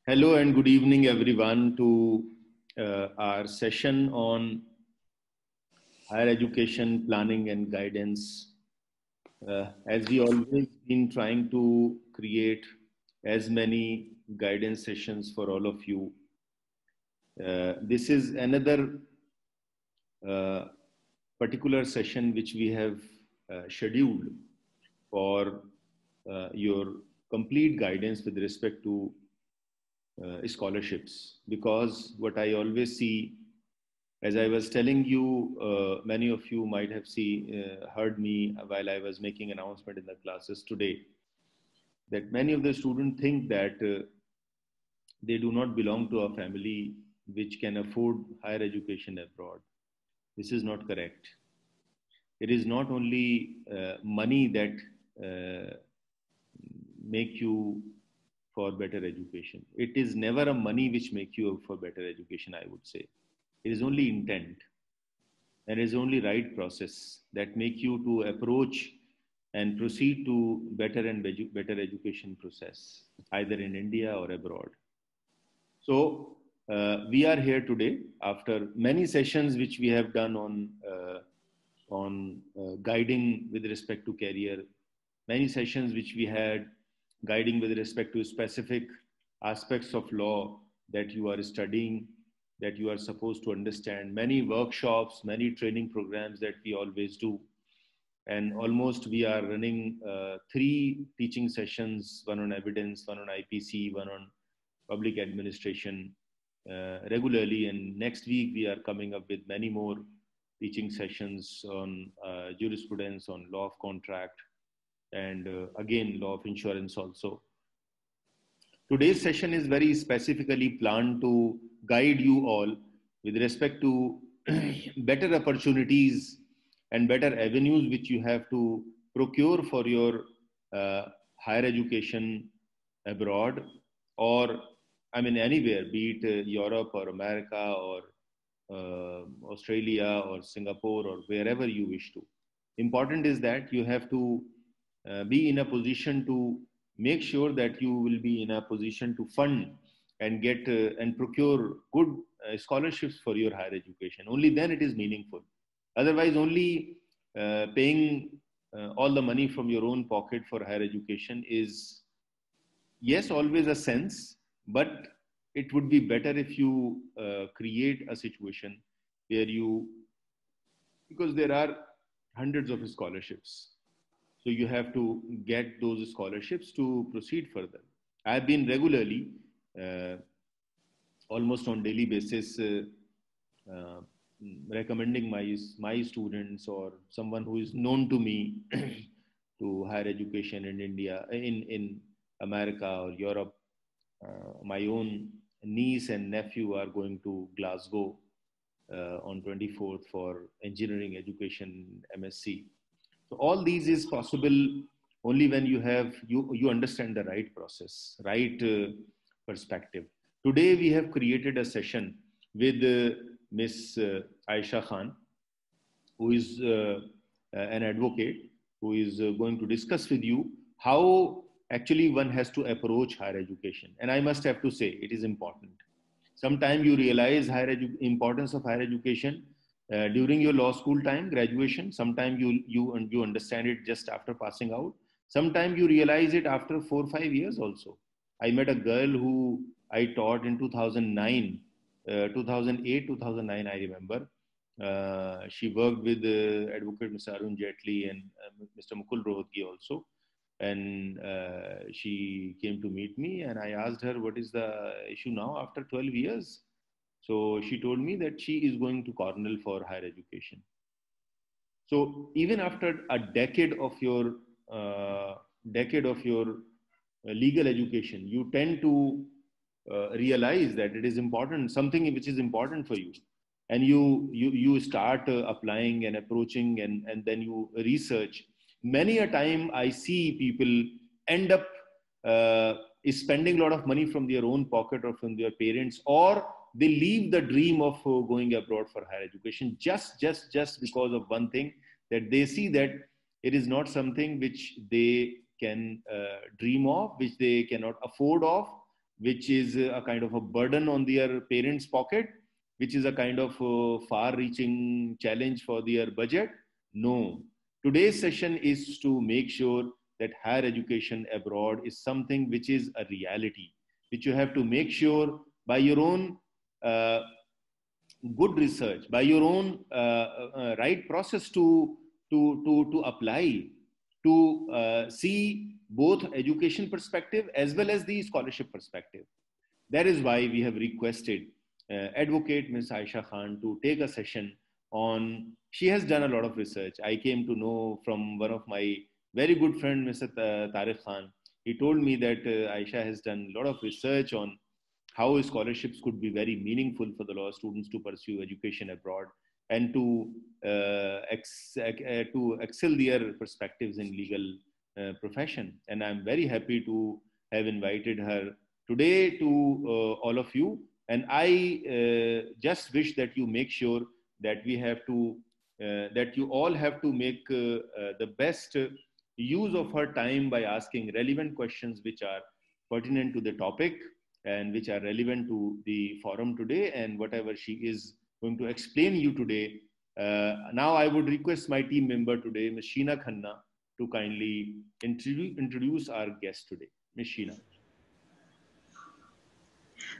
Hello and good evening everyone to our session on higher education planning and guidance. As we always been trying to create as many guidance sessions for all of you. This is another particular session which we have scheduled for your complete guidance with respect to scholarships, because what I always see, as I was telling you, many of you might have heard me while I was making announcement in the classes today, that many of the students think that they do not belong to a family which can afford higher education abroad. This is not correct. It is not only money that make you for better education. It is never a money which make you for better education, I would say. It is only intent, and it is only right process that make you to approach and proceed to better education process, either in India or abroad. So we are here today after many sessions which we have done on guiding with respect to career, many sessions which we had guiding with respect to specific aspects of law that you are studying, that you are supposed to understand, many workshops, many training programs that we always do. And almost we are running 3 teaching sessions, one on evidence, one on IPC, one on public administration regularly. And next week we are coming up with many more teaching sessions on jurisprudence, on law of contract, and again, law of insurance also. Today's session is very specifically planned to guide you all with respect to better opportunities and better avenues which you have to procure for your higher education abroad, or I mean anywhere, be it Europe or America or Australia or Singapore or wherever you wish to. Important is that you have to be in a position to make sure that you will be in a position to fund and get and procure good scholarships for your higher education. Only then it is meaningful. Otherwise, only paying all the money from your own pocket for higher education is, yes, always a sense, but it would be better if you create a situation where you, because there are hundreds of scholarships, so you have to get those scholarships to proceed further. I've been regularly, almost on daily basis, recommending my students or someone who is known to me to higher education in India, in America or Europe. My own niece and nephew are going to Glasgow on 24th for engineering education, MSc. So all these is possible only when you understand the right process, right perspective. Today we have created a session with Miss Aisha Khan, who is an advocate, who is going to discuss with you how actually one has to approach higher education. And I must have to say, it is important. Sometimes you realize importance of higher education during your law school time, graduation. Sometimes you understand it just after passing out. Sometimes you realize it after 4 or 5 years also. I met a girl who I taught in 2009, 2008, 2009, I remember. She worked with Advocate Mr. 𝗢𝗪𝗫𝐺𝐺𝐺 and Mr. 𝗚𝗪𝗫𝐺𝐺𝐺 also. And she came to meet me, and I asked her, what is the issue now after 12 years? So she told me that she is going to Cornell for higher education. So even after a decade of your legal education, you tend to realize that it is important, something which is important for you. And you start applying and approaching, and then you research. Many a time I see people end up spending a lot of money from their own pocket or from their parents, or they leave the dream of going abroad for higher education just because of one thing, that they see that it is not something which they can dream of, which they cannot afford of, which is a kind of a burden on their parents' pocket, which is a kind of far-reaching challenge for their budget. No. Today's session is to make sure that higher education abroad is something which is a reality, which you have to make sure by your own good research, by your own right process to apply, to see both education perspective as well as the scholarship perspective. That is why we have requested Advocate Ms. Aisha Khan to take a session on, she has done a lot of research. I came to know from one of my very good friend, Mr. Tariq Khan. He told me that Aisha has done a lot of research on how scholarships could be very meaningful for the law students to pursue education abroad and to excel their perspectives in legal profession. And I'm very happy to have invited her today to all of you. And I just wish that you make sure that we have to, that you all have to make the best use of her time by asking relevant questions which are pertinent to the topic and which are relevant to the forum today and whatever she is going to explain you today. Now I would request my team member today, Ms. Sheena Khanna, to kindly introduce our guest today. Ms. Sheena.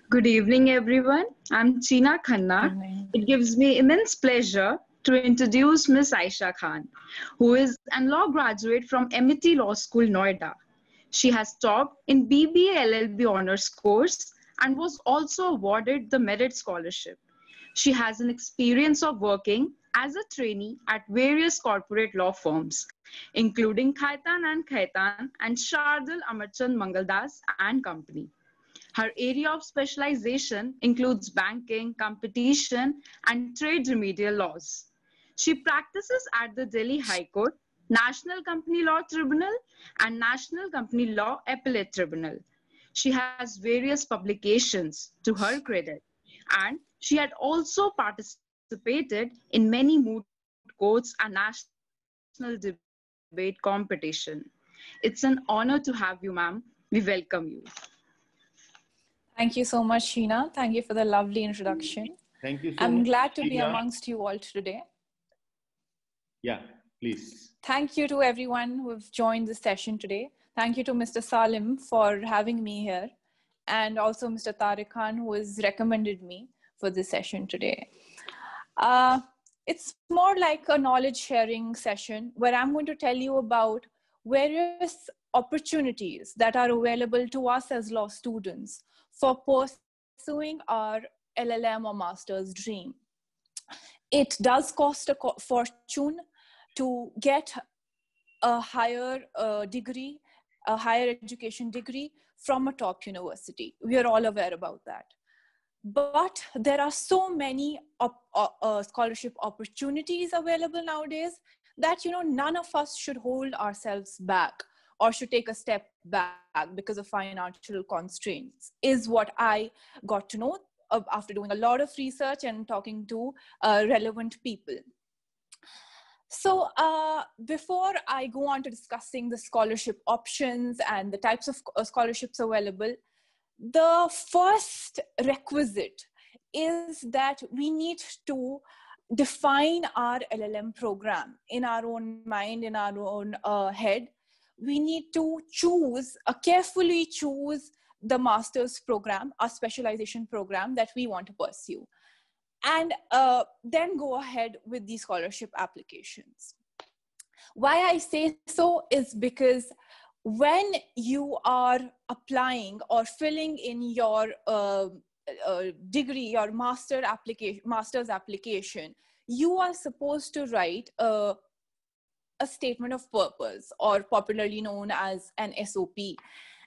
Good evening, everyone. I'm Sheena Khanna. It gives me immense pleasure to introduce Ms. Aisha Khan, who is a law graduate from MIT Law School, Noida. She has taught in BBA LLB honors course and was also awarded the Merit Scholarship. She has an experience of working as a trainee at various corporate law firms, including 𝗦𝗽𝗽𝗃 and Shardul Amarchand Mangaldas and Company. Her area of specialization includes banking, competition, and trade remedial laws. She practices at the Delhi High Court, National Company Law Tribunal, and National Company Law Appellate Tribunal. She has various publications to her credit, and she had also participated in many moot courts and national debate competition. It's an honor to have you, ma'am. We welcome you. Thank you so much, Sheena. Thank you for the lovely introduction. Thank you so much. I'm glad to be amongst you all today. Yeah, please. Thank you to everyone who have joined this session today. Thank you to Mr. Salim for having me here, and also Mr. Tariq Khan, who has recommended me for this session today. It's more like a knowledge sharing session where I'm going to tell you about various opportunities that are available to us as law students for pursuing our LLM or master's dream. It does cost a fortune to get a higher degree, a higher education degree from a top university. We are all aware about that. But there are so many scholarship opportunities available nowadays that, you know, none of us should hold ourselves back or should take a step back because of financial constraints, is what I got to know after doing a lot of research and talking to relevant people. So before I go on to discussing the scholarship options and the types of scholarships available, the first requisite is that we need to define our LLM program in our own mind, in our own head. We need to carefully choose the master's program, our specialization program that we want to pursue, and then go ahead with the scholarship applications. Why I say so is because when you are applying or filling in your degree, your master's application, you are supposed to write a statement of purpose, or popularly known as an SOP.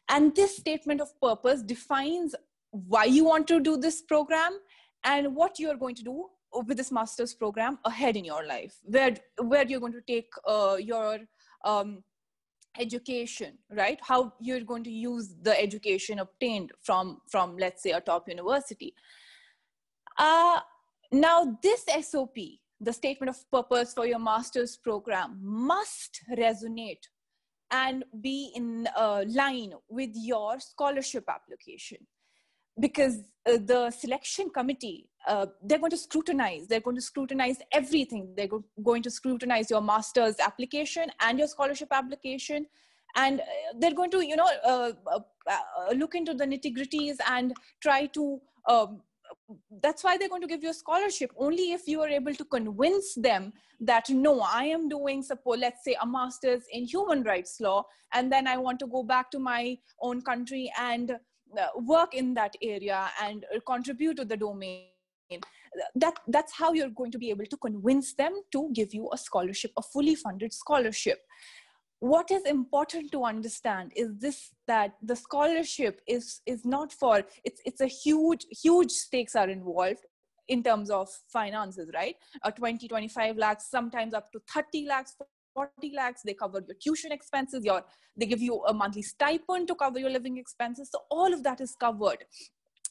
And this statement of purpose defines why you want to do this program and what you're going to do with this master's program ahead in your life, where you're going to take your education, right? How you're going to use the education obtained from let's say, a top university. Now, this SOP, the statement of purpose for your master's program, must resonate and be in line with your scholarship application. because the selection committee, they're going to scrutinize everything. They're going to scrutinize your master's application and your scholarship application. And they're going to, look into the nitty-gritties and try to, that's why they're going to give you a scholarship only if you are able to convince them that, no, I am doing, let's say, a master's in human rights law, and then I want to go back to my own country and work in that area and contribute to the domain. That's how you're going to be able to convince them to give you a scholarship, a fully funded scholarship. What is important to understand is this, that the scholarship is not for, it's a huge stakes are involved in terms of finances, right? 20, 25 lakhs, sometimes up to 30 lakhs, 40 lakhs, they cover your tuition expenses, they give you a monthly stipend to cover your living expenses. So all of that is covered.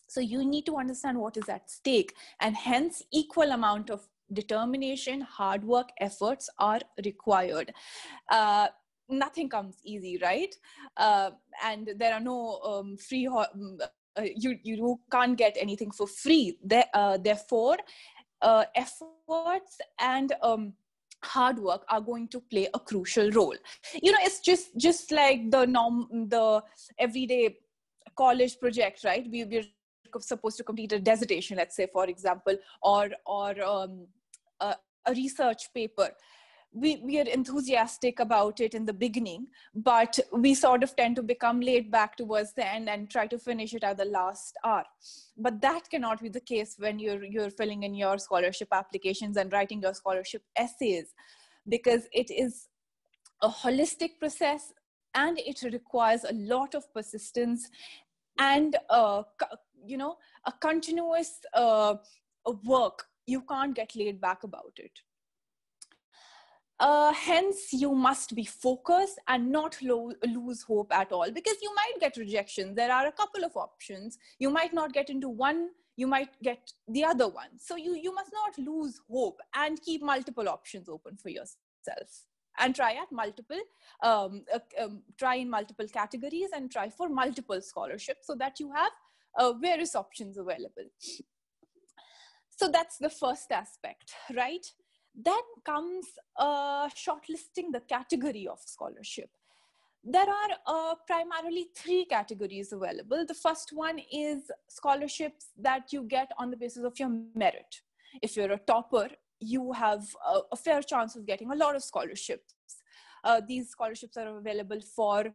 So you need to understand what is at stake, and hence equal amount of determination, hard work, efforts are required. Nothing comes easy, right? And there are no free, you can't get anything for free. Therefore, efforts and hard work are going to play a crucial role. It's just like the everyday college project, right? We're supposed to complete a dissertation, let's say, for example, or a research paper. We are enthusiastic about it in the beginning, but we sort of tend to become laid back towards the end and try to finish it at the last hour. But that cannot be the case when you're filling in your scholarship applications and writing your scholarship essays, because it is a holistic process and it requires a lot of persistence and a continuous work. You can't get laid back about it. Hence, you must be focused and not lose hope at all, because you might get rejection. There are a couple of options. You might not get into one, you might get the other one. So you must not lose hope and keep multiple options open for yourself. And try at multiple, try in multiple categories and try for multiple scholarships so that you have various options available. So that's the first aspect, right? Then comes shortlisting the category of scholarship. There are primarily 3 categories available. The first one is scholarships that you get on the basis of your merit. If you're a topper, you have a fair chance of getting a lot of scholarships. These scholarships are available for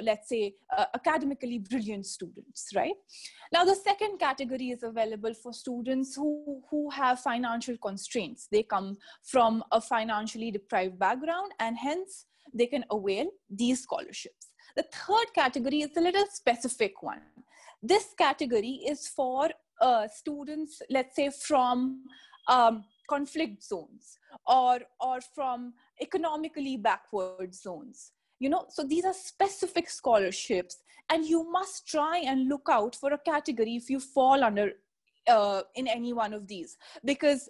let's say, academically brilliant students, right? Now, the second category is available for students who have financial constraints. They come from a financially deprived background, and hence they can avail these scholarships. The third category is a little specific one. This category is for students, let's say, from conflict zones or from economically backward zones. So these are specific scholarships, and you must try and look out for a category if you fall under in any one of these, because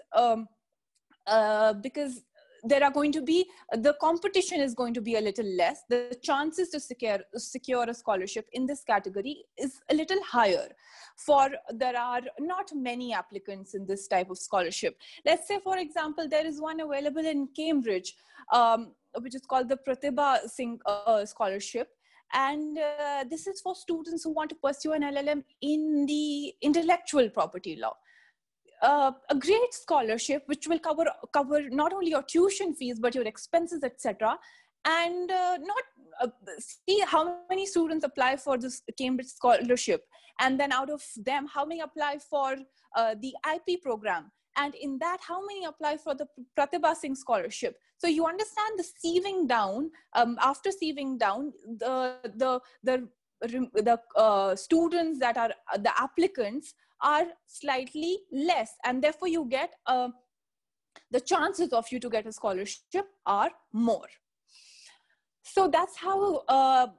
there are going to be, the competition is going to be a little less. The chances to secure a scholarship in this category is a little higher, for there are not many applicants in this type of scholarship. Let's say, for example, there is one available in Cambridge, which is called the 𝗦𝗫𝐵𝐺𝐶 Scholarship. And this is for students who want to pursue an LLM in the intellectual property law. A great scholarship which will cover not only your tuition fees but your expenses, etc. And see how many students apply for this Cambridge scholarship, and then out of them how many apply for the IP program, and in that how many apply for the 𝗦𝗫𝐵𝐺𝐶 scholarship. So you understand the sieving down. After sieving down, the students that are the applicants are slightly less, and therefore you get the chances of you to get a scholarship are more. So that's how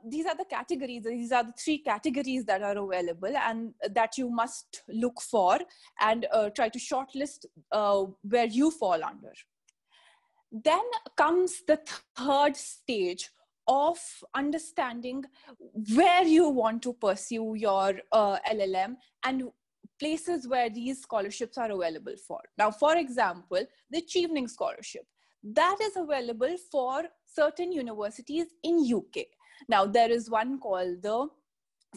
these are the categories. These are the 3 categories that are available and that you must look for and try to shortlist where you fall under. Then comes the third stage of understanding where you want to pursue your LLM and places where these scholarships are available for. Now, for example, the 𝗔𝗍𝗍 Scholarship, that is available for certain universities in UK. Now, there is one called the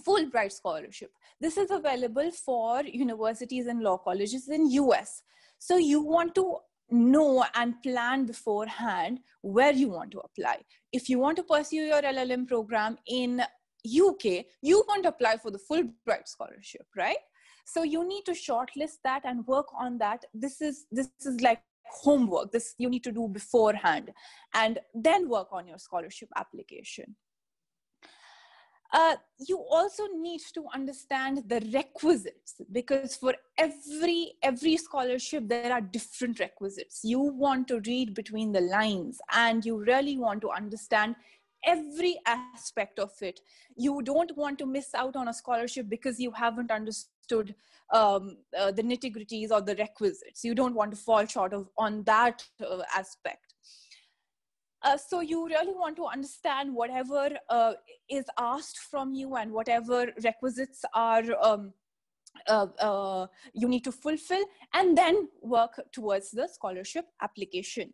Fulbright Scholarship. This is available for universities and law colleges in US. So you want to know and plan beforehand where you want to apply. If you want to pursue your LLM program in UK, you want to apply for the Fulbright Scholarship, right? So you need to shortlist that and work on that. This is like homework. This you need to do beforehand and then work on your scholarship application. You also need to understand the requisites, because for every scholarship, there are different requisites. You want to read between the lines and you really want to understand every aspect of it. You don't want to miss out on a scholarship because you haven't understood the nitty-gritties or the requisites. You don't want to fall short on that aspect. So you really want to understand whatever is asked from you and whatever requisites are you need to fulfill, and then work towards the scholarship application.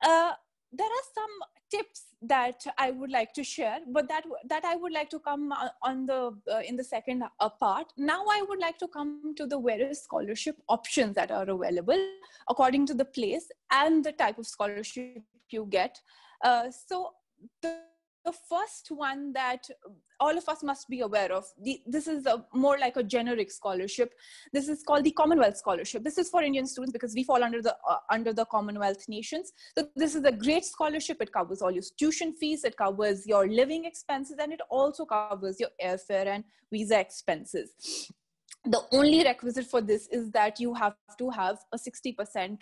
There are some tips that I would like to share, but that I would like to come on in the second part. Now I would like to come to the various scholarship options that are available according to the place and the type of scholarship you get. So the first one that all of us must be aware of, this is more like a generic scholarship. This is called the Commonwealth Scholarship. This is for Indian students because we fall under the Commonwealth nations. So this is a great scholarship. It covers all your tuition fees, it covers your living expenses, and it also covers your airfare and visa expenses. The only requisite for this is that you have to have a 60%,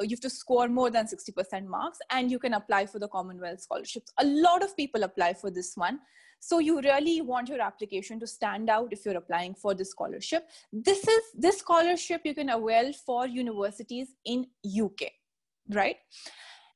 you have to score more than 60% marks, and you can apply for the Commonwealth Scholarships. A lot of people apply for this one. So you really want your application to stand out if you're applying for this scholarship. This scholarship you can avail for universities in UK, right?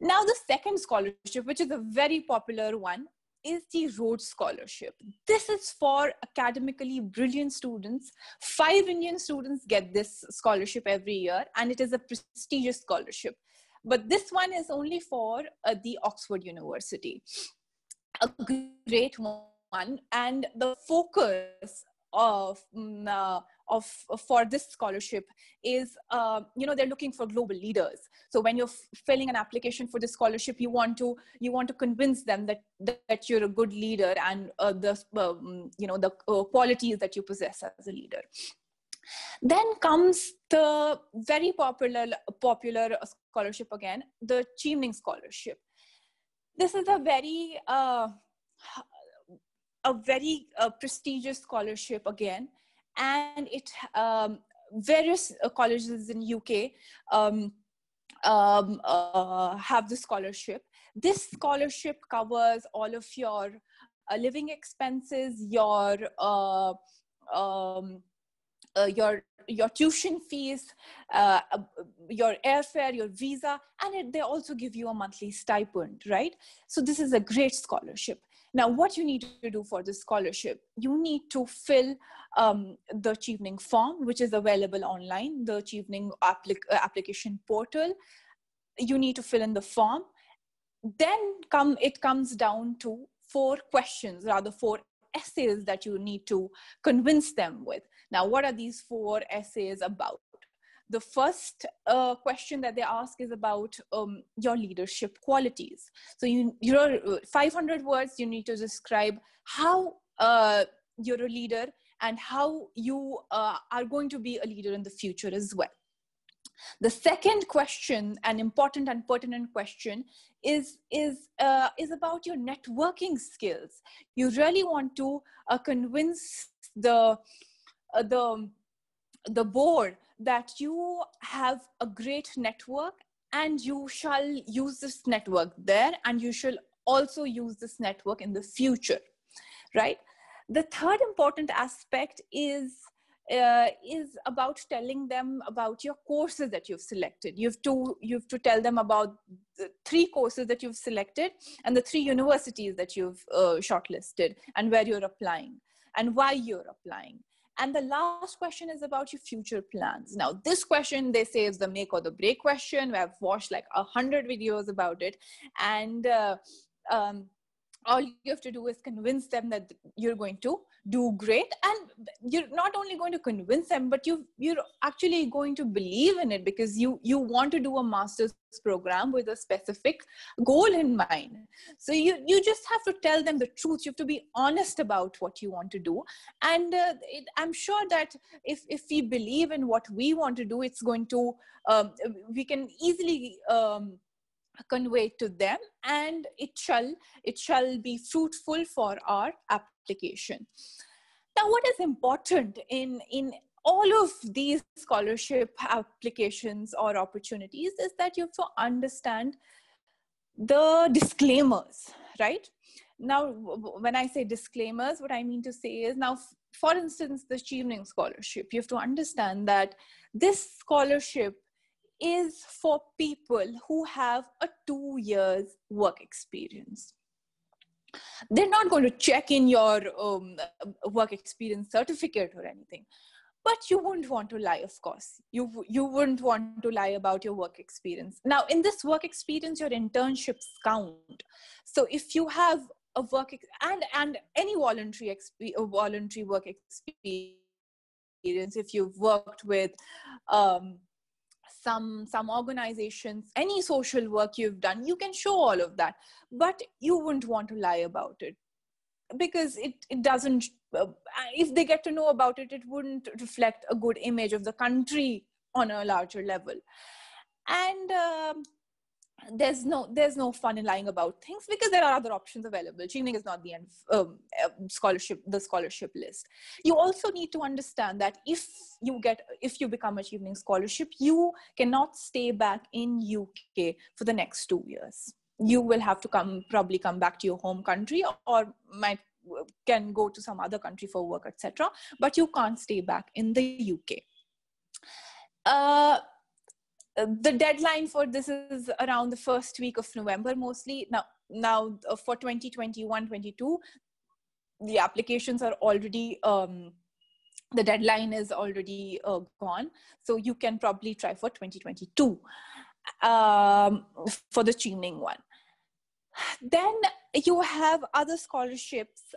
Now the second scholarship, which is a very popular one, is the Rhodes Scholarship. This is for academically brilliant students. 5 Indian students get this scholarship every year, and it is a prestigious scholarship. But this one is only for the Oxford University. A great one, and the focus for this scholarship is, they're looking for global leaders. So when you're filling an application for this scholarship, you want to convince them that you're a good leader and the qualities that you possess as a leader. Then comes the very popular scholarship again, the 𝗔𝗍𝗍 Scholarship. This is a very prestigious scholarship again, and it various colleges in UK have this scholarship. This scholarship covers all of your living expenses, your tuition fees, your airfare, your visa, and they also give you a monthly stipend, right? So this is a great scholarship. Now, what you need to do for this scholarship, you need to fill the 𝗔𝗍𝗍 form, which is available online, the 𝗔𝗍𝗍 application portal. You need to fill in the form. Then it comes down to 4 questions, rather 4 essays that you need to convince them with. Now, what are these 4 essays about? The first question that they ask is about your leadership qualities. So you're 500 words, you need to describe how you're a leader and how you are going to be a leader in the future as well. The second question, an important and pertinent question, is about your networking skills. You really want to convince the board that you have a great network and you shall use this network there, and you shall also use this network in the future, right? The third important aspect is about telling them about your courses that you've selected. You have to tell them about 3 courses that you've selected and the 3 universities that you've shortlisted and where you're applying and why you're applying. And the last question is about your future plans. Now, this question, they say, is the make or the break question. I've watched like 100 videos about it. And all you have to do is convince them that you're going to do great. And you're not only going to convince them, but you're actually going to believe in it, because you want to do a master's program with a specific goal in mind. So you just have to tell them the truth. You have to be honest about what you want to do. And I'm sure that if we believe in what we want to do, it's going to, we can easily convey to them, and it shall be fruitful for our application. Now, what is important in all of these scholarship applications or opportunities is that you have to understand the disclaimers, right? Now, when I say disclaimers, what I mean to say is, now, for instance, the Llm Scholarship, you have to understand that this scholarship is for people who have a 2 years work experience. They're not going to check in your work experience certificate or anything, but you wouldn't want to lie, of course. You wouldn't want to lie about your work experience. Now, in this work experience, your internships count. So if you have a work and any voluntary work experience, if you've worked with some organizations, any social work you've done, you can show all of that, but you wouldn't want to lie about it, because it doesn't, if they get to know about it, it wouldn't reflect a good image of the country on a larger level. And there's no fun in lying about things, because there are other options available. Llm is not the end the scholarship list. You also need to understand that if you become a Llm scholarship, you cannot stay back in UK for the next 2 years. You will have to probably come back to your home country, or can go to some other country for work, etc. But you can't stay back in the UK. The deadline for this is around the first week of November, mostly. Now for 2021-22, the applications are already, the deadline is already gone. So you can probably try for 2022 for the Llm one. Then you have other scholarships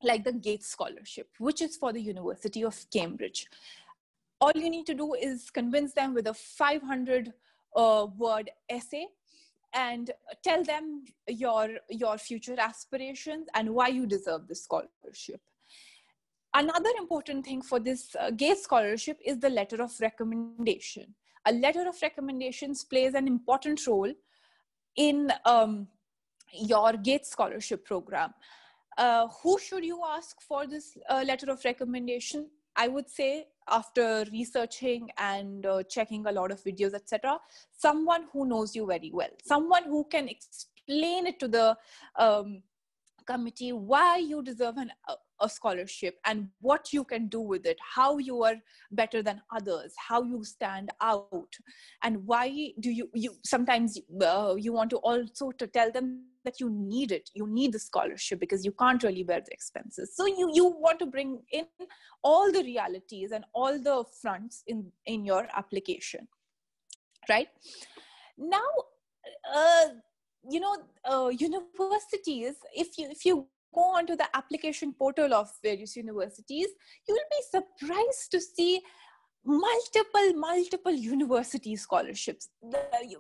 like the Gates Scholarship, which is for the University of Cambridge. All you need to do is convince them with a 500 word essay and tell them your future aspirations and why you deserve this scholarship. Another important thing for this Gates Scholarship is the letter of recommendation. A letter of recommendations plays an important role in your Gates Scholarship program. Who should you ask for this letter of recommendation? I would say, after researching and checking a lot of videos, etc., someone who knows you very well, someone who can explain it to the committee why you deserve a scholarship and what you can do with it, how you are better than others, how you stand out, and why do you sometimes you want to also to tell them that you need it, you need the scholarship because you can't really bear the expenses. So you want to bring in all the realities and all the fronts in your application, right? Now, universities, if you go onto the application portal of various universities, you will be surprised to see multiple university scholarships.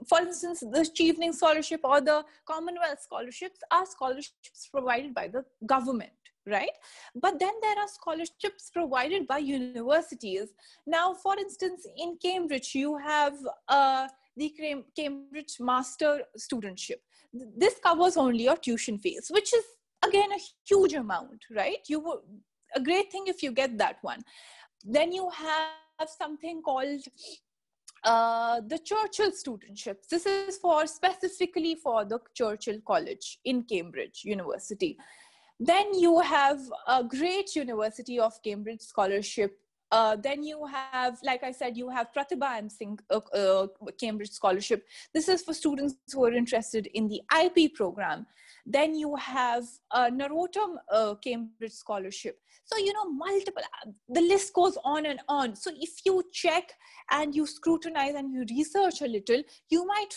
For instance, the Llm Scholarship or the Commonwealth Scholarships are scholarships provided by the government, right? But then there are scholarships provided by universities. Now, for instance, in Cambridge, you have the Cambridge Master Studentship. This covers only your tuition fees, which is again a huge amount, right? A great thing if you get that one. Then you have something called the Churchill Studentships. This is specifically for the Churchill College in Cambridge University. Then you have a great University of Cambridge Scholarship Then you have, like I said, you have Pratibha and Singh Cambridge Scholarship. This is for students who are interested in the IP program. Then you have 𝗚𝗏𝗵 Cambridge Scholarship. So, you know, multiple, the list goes on and on. So if you check and you scrutinize and you research a little, you might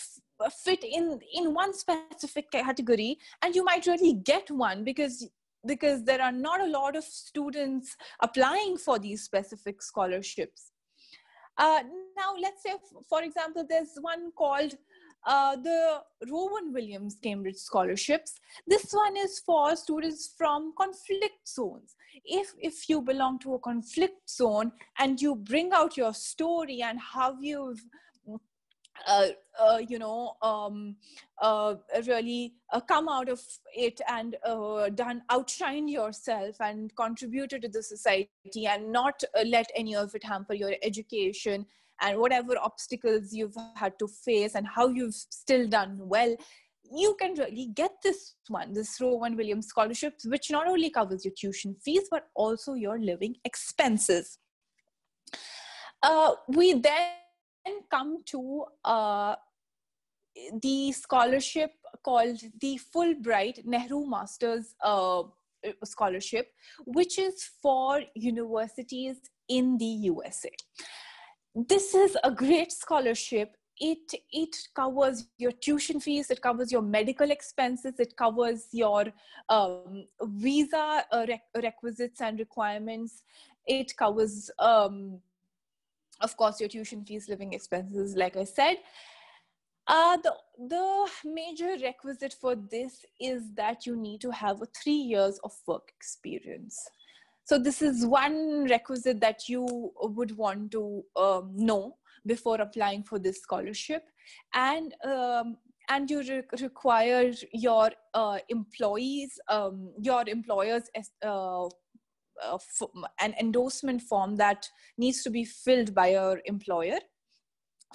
fit in one specific category, and you might really get one because there are not a lot of students applying for these specific scholarships. Now, let's say, for example, there's one called the Llm Cambridge Scholarships. This one is for students from conflict zones. If you belong to a conflict zone and you bring out your story and how you've really come out of it and outshined yourself and contributed to the society and not let any of it hamper your education and whatever obstacles you've had to face and how you've still done well, you can really get this Llm Scholarship, which not only covers your tuition fees, but also your living expenses. We then come to the scholarship called the Fulbright Nehru Masters Scholarship, which is for universities in the USA. This is a great scholarship. It covers your tuition fees, it covers your medical expenses, it covers your visa requisites and requirements, it covers of course, your tuition fees, living expenses, like I said. The major requisite for this is that you need to have 3 years of work experience. So this is one requisite that you would want to know before applying for this scholarship. And you require your employers an endorsement form that needs to be filled by your employer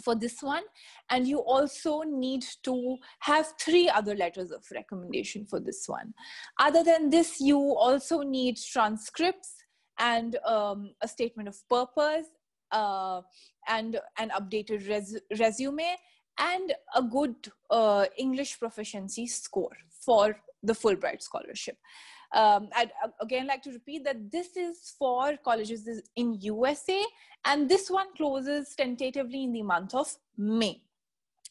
for this one. And you also need to have 3 other letters of recommendation for this one. Other than this, you also need transcripts and a statement of purpose and an updated resume and a good English proficiency score for the Fulbright Scholarship. I'd again like to repeat that this is for colleges in USA, and this one closes tentatively in the month of May.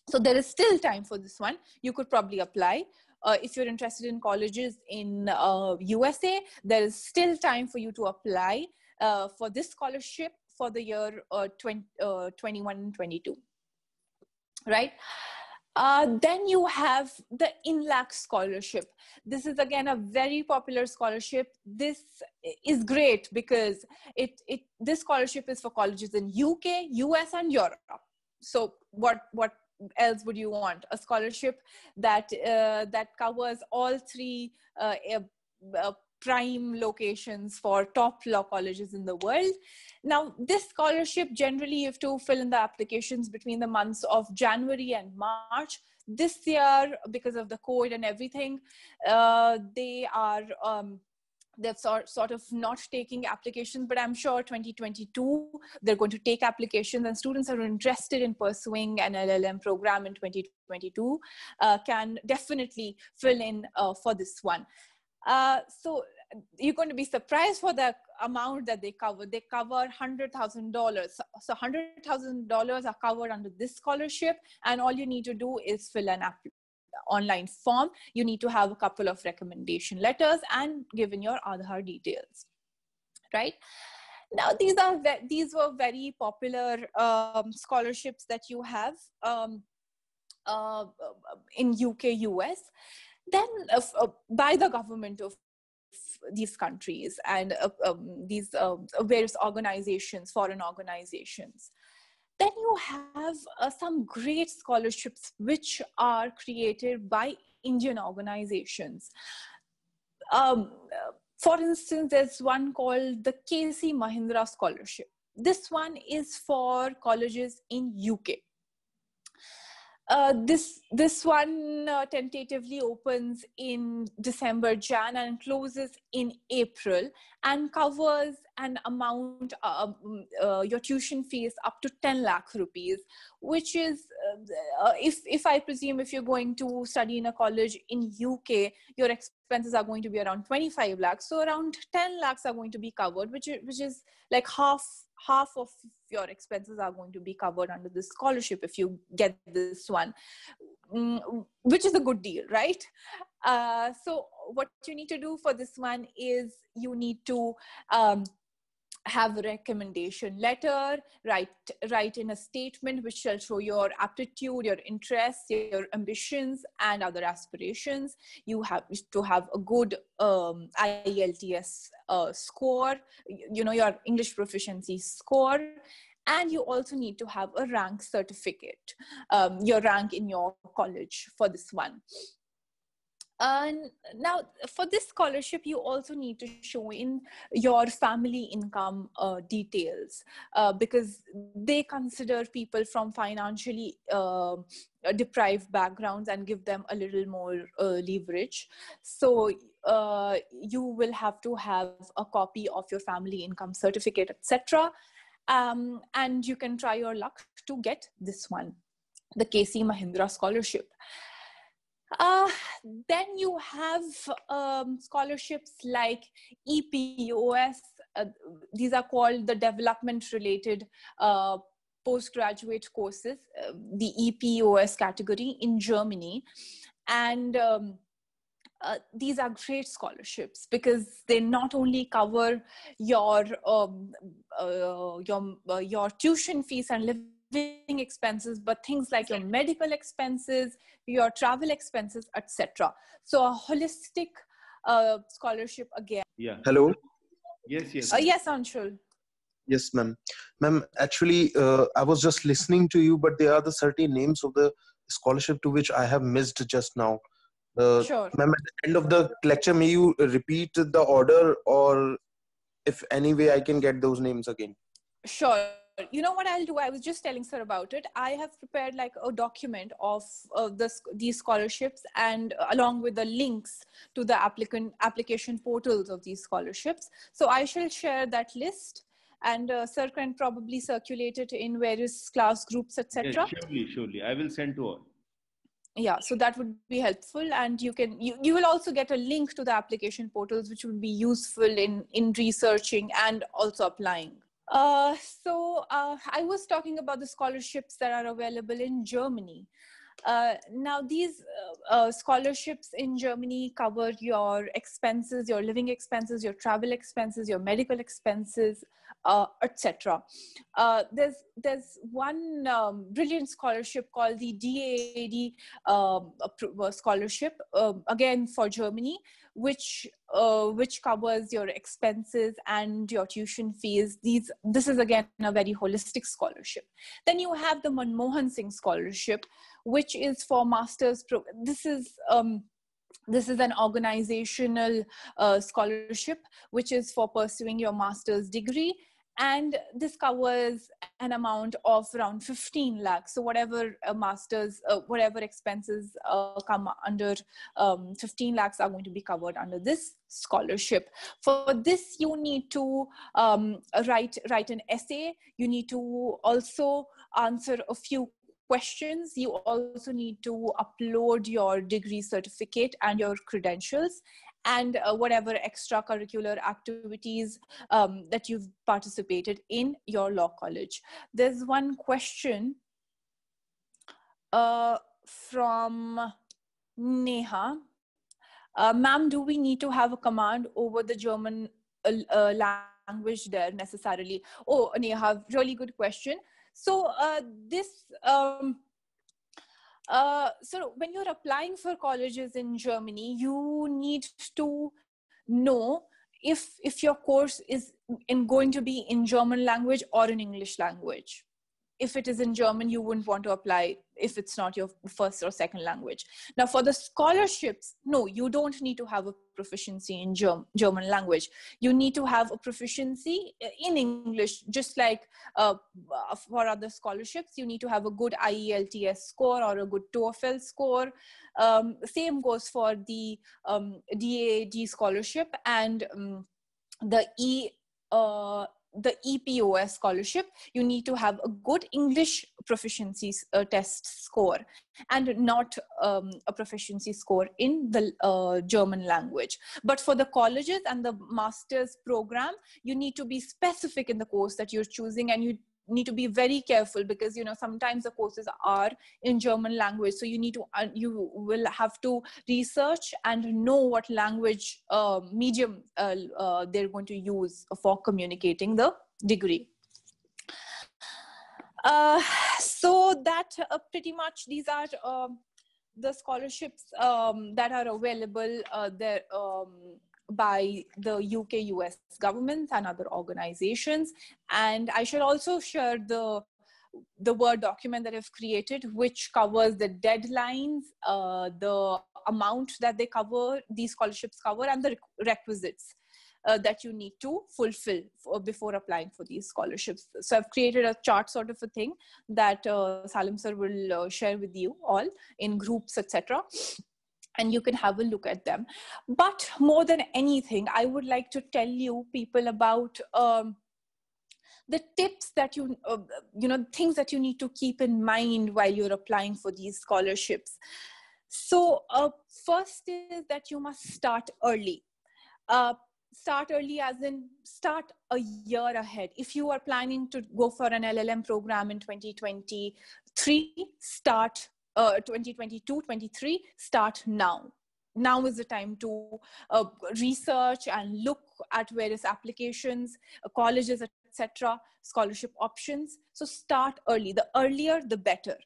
So there is still time for this one. You could probably apply. If you're interested in colleges in USA, there is still time for you to apply for this scholarship for the year 21-22, right? Then you have the Inlack Scholarship. This is again a very popular scholarship. This is great because this scholarship is for colleges in UK, US, and Europe. So what else would you want? A scholarship that covers all 3 prime locations for top law colleges in the world. Now, this scholarship, generally you have to fill in the applications between the months of January and March. This year, because of the COVID and everything, they're sort of not taking applications, but I'm sure 2022, they're going to take applications, and students who are interested in pursuing an LLM program in 2022 can definitely fill in for this one. So you're going to be surprised for the amount that they cover. They cover $100,000. So $100,000 are covered under this scholarship, and all you need to do is fill an online form. You need to have a couple of recommendation letters and given your Aadhaar details, right? Now, these were very popular scholarships that you have in UK, US. Then by the government of these countries and these various organizations, foreign organizations. Then you have some great scholarships which are created by Indian organizations. For instance, there's one called the K.C. Mahindra Scholarship. This one is for colleges in UK. This one tentatively opens in December, Jan, and closes in April, and covers an amount, your tuition fees up to 10 lakh rupees, which is, if I presume, if you're going to study in a college in UK, your expenses are going to be around 25 lakhs. So around 10 lakhs are going to be covered, which is like half of your expenses are going to be covered under this scholarship if you get this one, which is a good deal, right? So what you need to do for this one is you need to have a recommendation letter, write in a statement which shall show your aptitude, your interests, your ambitions, and other aspirations. You have to have a good IELTS score, your English proficiency score, and you also need to have a rank certificate, your rank in your college for this one. Now, for this scholarship, you also need to show in your family income details, because they consider people from financially deprived backgrounds and give them a little more leverage. So you will have to have a copy of your family income certificate, etc. And you can try your luck to get this one, the 𝗚𝗍 Mahindra Scholarship. Then you have scholarships like EPOS. These are called the development-related postgraduate courses, the EPOS category in Germany. And these are great scholarships because they not only cover your tuition fees and living expenses, but things like your medical expenses, your travel expenses, etc. So a holistic scholarship again. Yeah. Hello. Yes. Yes, Anshul. Yes, ma'am. Ma'am, actually, I was just listening to you, but there are the certain names of the scholarship to which I have missed just now. Sure. Ma'am, at the end of the lecture, may you repeat the order, or if any way I can get those names again? Sure. You know what I'll do? I was just telling sir about it. I have prepared like a document of these scholarships, and along with the links to the application portals of these scholarships. So I shall share that list, and sir can probably circulate it in various class groups, etc. Yes, surely. I will send to all. Yeah, so that would be helpful, and you will also get a link to the application portals, which will be useful in researching and also applying. So I was talking about the scholarships that are available in Germany. Now these scholarships in Germany cover your expenses, your living expenses, your travel expenses, your medical expenses, etc. There's one brilliant scholarship called the DAAD scholarship, again for Germany, which covers your expenses and your tuition fees. This is again a very holistic scholarship. Then you have the Mohan Singh Scholarship, which is for masters. This is an organizational scholarship, which is for pursuing your master's degree. And this covers an amount of around 15 lakhs. So whatever whatever expenses come under 15 lakhs are going to be covered under this scholarship. For this, you need to write an essay. You need to also answer a few questions. You also need to upload your degree certificate and your credentials, and whatever extracurricular activities that you've participated in your law college. There's one question from Neha. Ma'am, do we need to have a command over the German language there necessarily? Oh, Neha, really good question. So so when you're applying for colleges in Germany, you need to know if your course is going to be in German language or in English language. if it is in German, you wouldn't want to apply if it's not your first or second language. Now for the scholarships, no, you don't need to have a proficiency in German language. You need to have a proficiency in English, just like for other scholarships. You need to have a good IELTS score or a good TOEFL score. Same goes for the DAAD scholarship and the EPOS scholarship. You need to have a good English proficiency test score and not a proficiency score in the German language. But for the colleges and the master's program, you need to be specific in the course that you're choosing, and you need to be very careful because, you know, sometimes the courses are in German language. So you need to, you will have to research and know what language medium they're going to use for communicating the degree. So that pretty much these are the scholarships that are available there by the UK-US governments and other organizations. And I shall also share the Word document that I've created, which covers the deadlines, the amount that they cover, these scholarships cover, and the requisites that you need to fulfill before applying for these scholarships. So I've created a chart sort of a thing that Salim sir will share with you all in groups, etc. And you can have a look at them. But more than anything, I would like to tell you people about the tips that you know, things that you need to keep in mind while you're applying for these scholarships. So first is that you must start early. Start early as in start a year ahead. If you are planning to go for an LLM program in 2023, start 2022-23, start now. Now is the time to research and look at various applications, colleges, etc., scholarship options. So start early. The earlier, the better.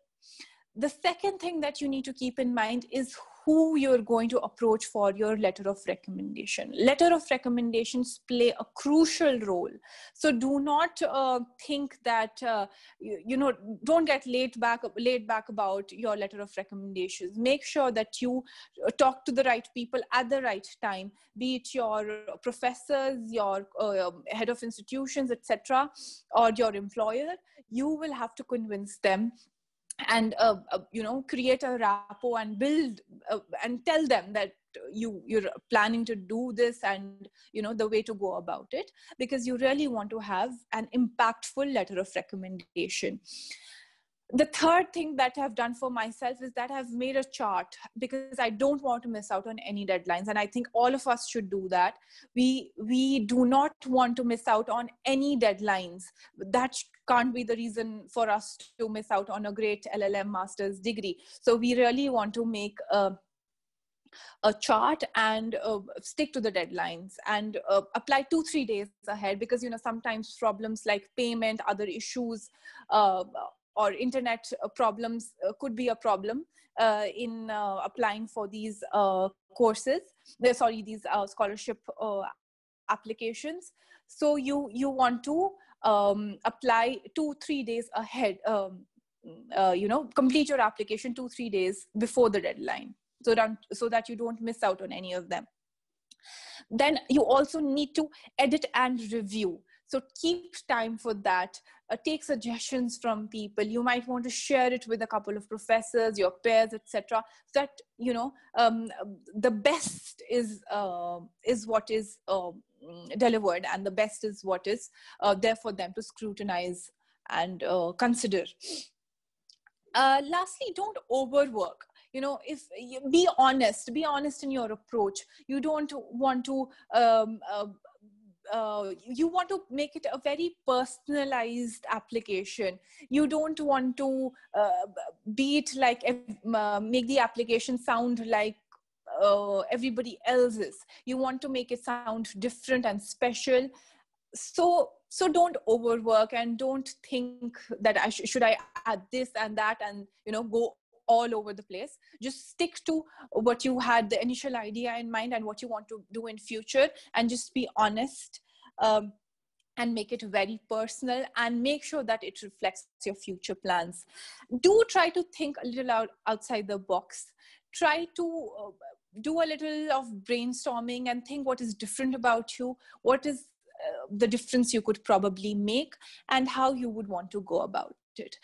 The second thing that you need to keep in mind is who you're going to approach for your letter of recommendation. Letter of recommendations play a crucial role. So do not think that, you know, don't get laid back about your letter of recommendations. Make sure that you talk to the right people at the right time, be it your professors, your head of institutions, etc., or your employer. You will have to convince them and you know, create a rapport and build and tell them that you're planning to do this and, you know, the way to go about it, because you really want to have an impactful letter of recommendation. The third thing that I've done for myself is that I've made a chart, because I don't want to miss out on any deadlines. And I think all of us should do that. We do not want to miss out on any deadlines. That can't be the reason for us to miss out on a great LLM master's degree. So we really want to make a chart and stick to the deadlines and apply 2-3 days ahead, because, you know, sometimes problems like payment, other issues, or internet problems could be a problem in applying for these courses, these scholarship applications. So you want to apply 2-3 days ahead, you know, complete your application 2-3 days before the deadline, so that you don't miss out on any of them. Then you also need to edit and review. So keep time for that. Take suggestions from people. You might want to share it with a couple of professors, your peers, etc. So that, you know, the best is what is delivered, and the best is what is there for them to scrutinize and consider. Lastly, don't overwork. You know, if you be honest in your approach. You don't want to you want to make it a very personalized application. You don't want to make the application sound like everybody else's. You want to make it sound different and special. So don't overwork, and don't think that should I add this and that, and, you know, go all over the place. Just stick to what you had the initial idea in mind and what you want to do in future, and just be honest. and make it very personal, and make sure that it reflects your future plans. Do try to think a little outside the box. Try to do a little of brainstorming and think what is different about you, what is the difference you could probably make, and how you would want to go about it.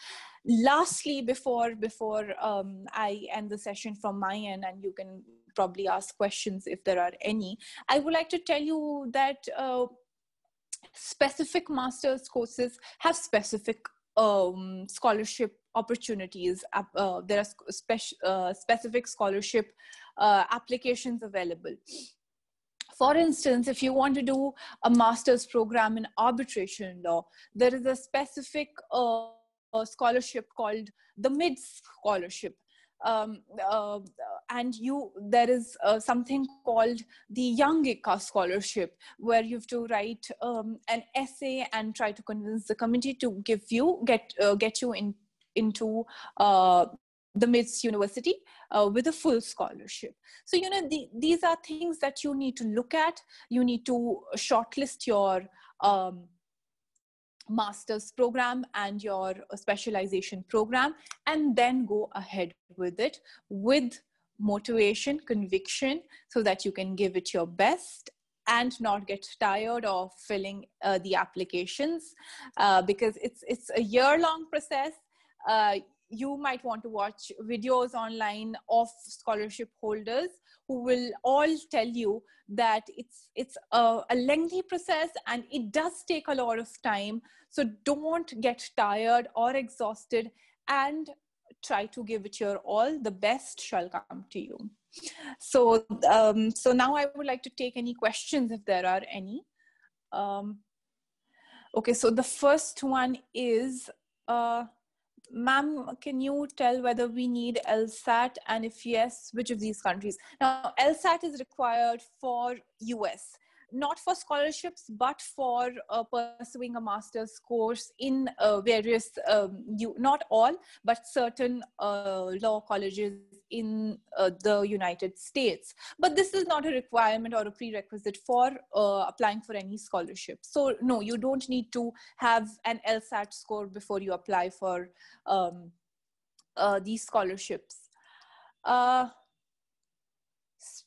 Lastly, before I end the session from my end, and you can probably ask questions if there are any, I would like to tell you that specific master's courses have specific scholarship opportunities. There are specific scholarship applications available. For instance, if you want to do a master's program in arbitration law, there is a specific scholarship called the 𝗦𝗫𝐶𝐿 Scholarship. And there is something called the 𝗢𝗪𝗵𝐺𝐂𝐵𝐺 Scholarship, where you have to write an essay and try to convince the committee to get you into the 𝗦𝗫𝐶 University with a full scholarship. So, you know, these are things that you need to look at. You need to shortlist your master's program and your specialization program, and then go ahead with it with motivation, conviction, so that you can give it your best and not get tired of filling the applications, because it's a year-long process. You might want to watch videos online of scholarship holders who will all tell you that it's a lengthy process and it does take a lot of time. So don't get tired or exhausted, and try to give it your all. The best shall come to you. So now I would like to take any questions if there are any. Okay, so the first one is, ma'am, can you tell whether we need LSAT, and if yes, which of these countries? Now, LSAT is required for US, not for scholarships, but for pursuing a master's course in various, not all, but certain law colleges in the United States. But this is not a requirement or a prerequisite for applying for any scholarship. So no, you don't need to have an LSAT score before you apply for these scholarships.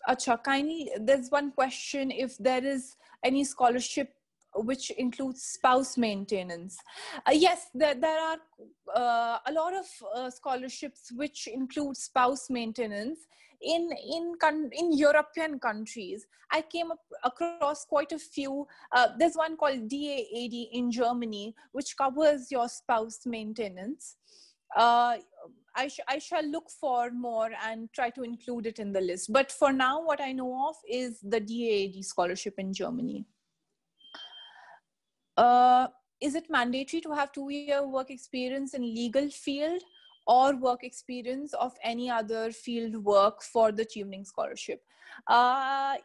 Acha, kindly, there's one question, if there is any scholarship which includes spouse maintenance. Yes, there are a lot of scholarships which include spouse maintenance in European countries. I came across quite a few. There's one called 𝗢𝗽𝐴D in Germany, which covers your spouse maintenance. I shall look for more and try to include it in the list. But for now, what I know of is the 𝗢𝗽𝐴D scholarship in Germany. Is it mandatory to have 2-year work experience in legal field or work experience of any other field work for the Chevening scholarship? The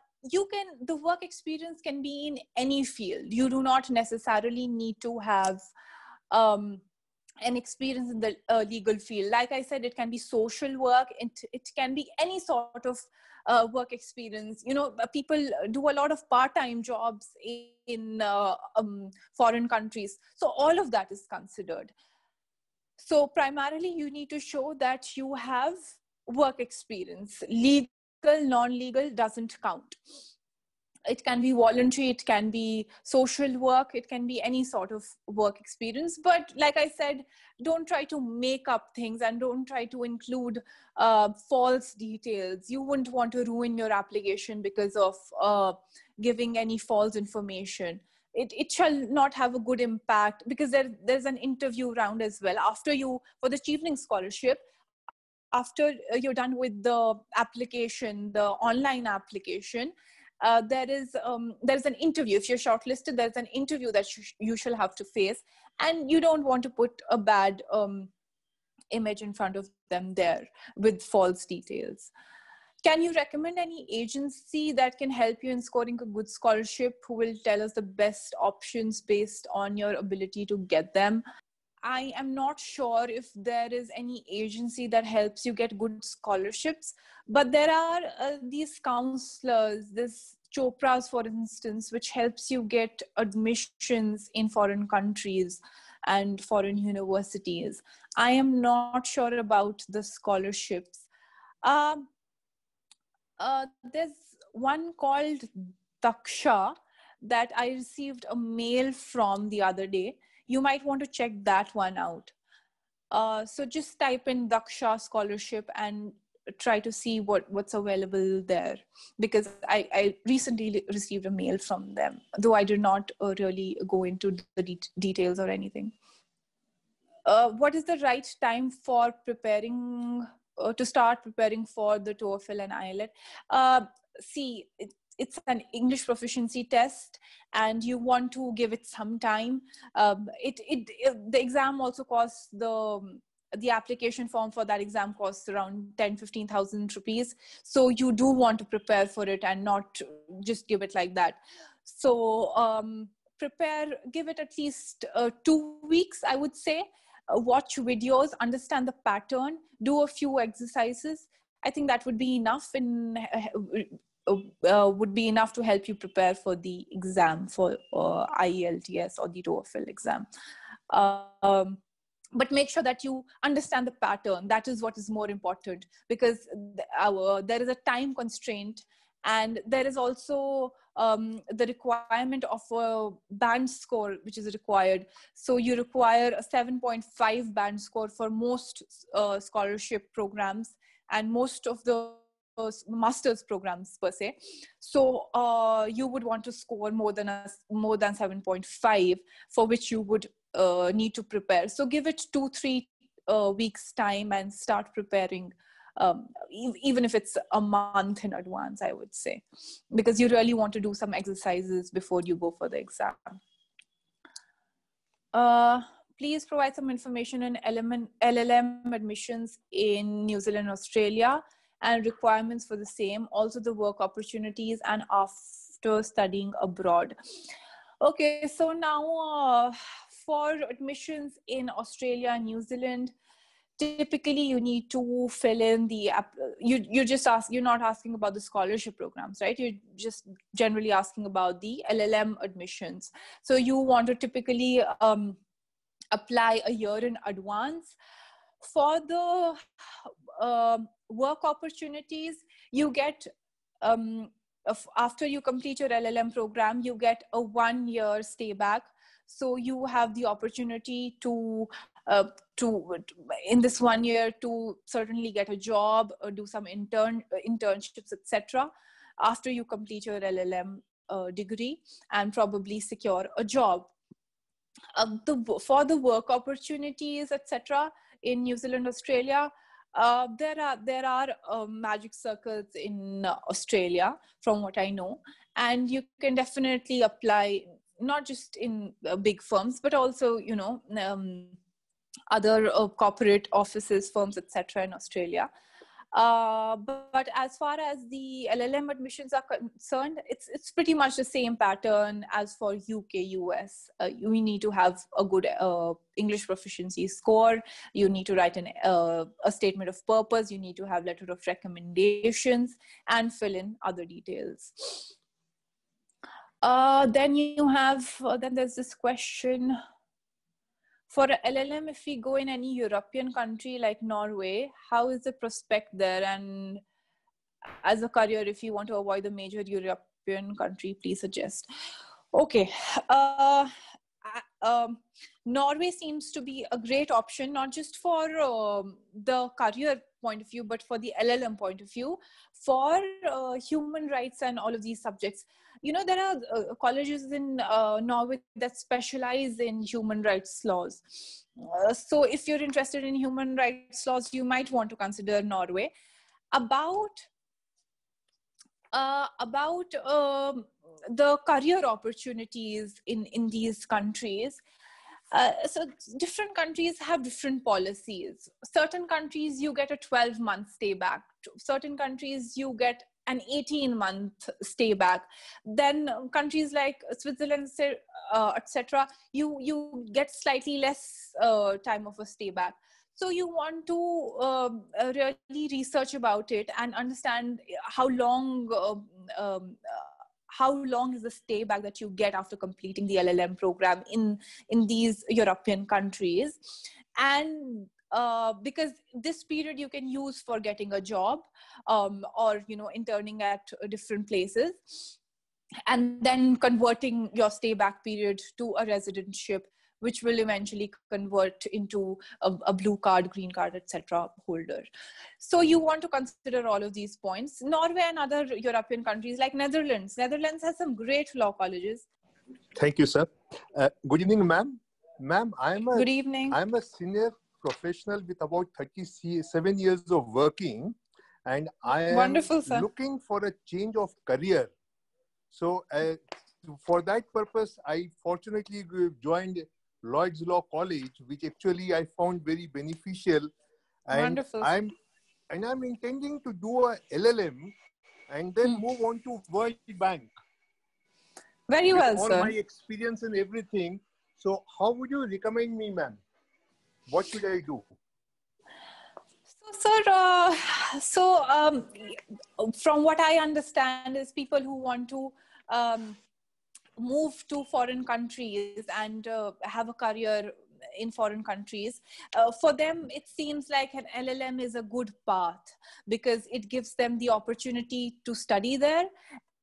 work experience can be in any field. You do not necessarily need to have an experience in the legal field. Like I said, it can be social work. It can be any sort of work experience. You know, people do a lot of part-time jobs in foreign countries. So all of that is considered. So primarily you need to show that you have work experience. Legal, non-legal doesn't count. It can be voluntary, it can be social work, it can be any sort of work experience. But like I said, don't try to make up things and don't try to include false details. You wouldn't want to ruin your application because of giving any false information. It shall not have a good impact, because there's an interview round as well. For the Chevening scholarship, after you're done with the application, the online application, there is an interview. If you're shortlisted, there's an interview that you shall have to face, and you don't want to put a bad image in front of them there with false details. Can you recommend any agency that can help you in scoring a good scholarship, who will tell us the best options based on your ability to get them? I am not sure if there is any agency that helps you get good scholarships, but there are these counselors, this Chopra's, for instance, which helps you get admissions in foreign countries and foreign universities. I am not sure about the scholarships. There's one called 𝗀𝗃𝗃 that I received a mail from the other day. You might want to check that one out. So just type in 𝗀𝗃𝗃 scholarship and try to see what's available there, because I recently received a mail from them, though I did not really go into the details or anything. What is the right time for preparing, to start preparing for the TOEFL and IELTS? See, it's an English proficiency test and you want to give it some time. The exam also costs, the application form for that exam costs around 10,000-15,000 rupees. So you do want to prepare for it and not just give it like that. So give it at least 2 weeks, I would say. Watch videos, understand the pattern, do a few exercises. I think that would be enough to help you prepare for the exam for IELTS or the TOEFL exam. But make sure that you understand the pattern. That is what is more important, because there is a time constraint, and there is also the requirement of a band score, which is required. So you require a 7.5 band score for most scholarship programs and most of the master's programs per se. So you would want to score more than 7.5, for which you would need to prepare. So give it 2-3 weeks time and start preparing, even if it's a month in advance, I would say, because you really want to do some exercises before you go for the exam. Please provide some information on LLM admissions in New Zealand, Australia, and requirements for the same, also the work opportunities and after studying abroad. Okay, so now for admissions in Australia and New Zealand, typically you need to fill in the you're not asking about the scholarship programs, right? You're just generally asking about the LLM admissions. So you want to typically apply a year in advance. For the work opportunities, you get after you complete your LLM program, you get a 1-year stay back. So you have the opportunity to in this 1 year to certainly get a job or do some internships, etc. after you complete your LLM degree, and probably secure a job. For the work opportunities, etc. in New Zealand, Australia, there are magic circles in Australia, from what I know, and you can definitely apply not just in big firms, but also, you know, other corporate offices, firms, etc. in Australia. But as far as the LLM admissions are concerned, it's pretty much the same pattern as for UK, US. You need to have a good English proficiency score. You need to write a statement of purpose. You need to have letter of recommendations and fill in other details. Then there's this question. For LLM, if we go in any European country like Norway, how is the prospect there? And as a career, if you want to avoid the major European country, please suggest. Okay. Norway seems to be a great option, not just for the career point of view, but for the LLM point of view, for human rights and all of these subjects. You know, there are colleges in Norway that specialize in human rights laws. So if you're interested in human rights laws, you might want to consider Norway. About the career opportunities in these countries. So different countries have different policies. Certain countries, you get a 12-month stay back. Certain countries, you get an 18-month stay back. Then countries like Switzerland, etc., you get slightly less time of a stay back. So you want to really research about it and understand how long how long is the stay back that you get after completing the LLM program in these European countries. And because this period you can use for getting a job or, you know, interning at different places, and then converting your stay back period to a residentship, which will eventually convert into a blue card, green card, etc. holder. So you want to consider all of these points. Norway and other European countries like Netherlands. Netherlands has some great law colleges. Thank you, sir. Good evening, ma'am. Ma'am, Good evening. I'm a senior professional with about 37 years of working, and I am Wonderful, sir. looking for a change of career. So for that purpose, I fortunately joined Lloyd's Law College, which actually I found very beneficial. And Wonderful. I'm intending to do a LLM and then move on to World Bank. Very well, all sir. My experience and everything. So how would you recommend me, ma'am? What should I do? So, sir, from what I understand is people who want to move to foreign countries and have a career in foreign countries, for them, it seems like an LLM is a good path because it gives them the opportunity to study there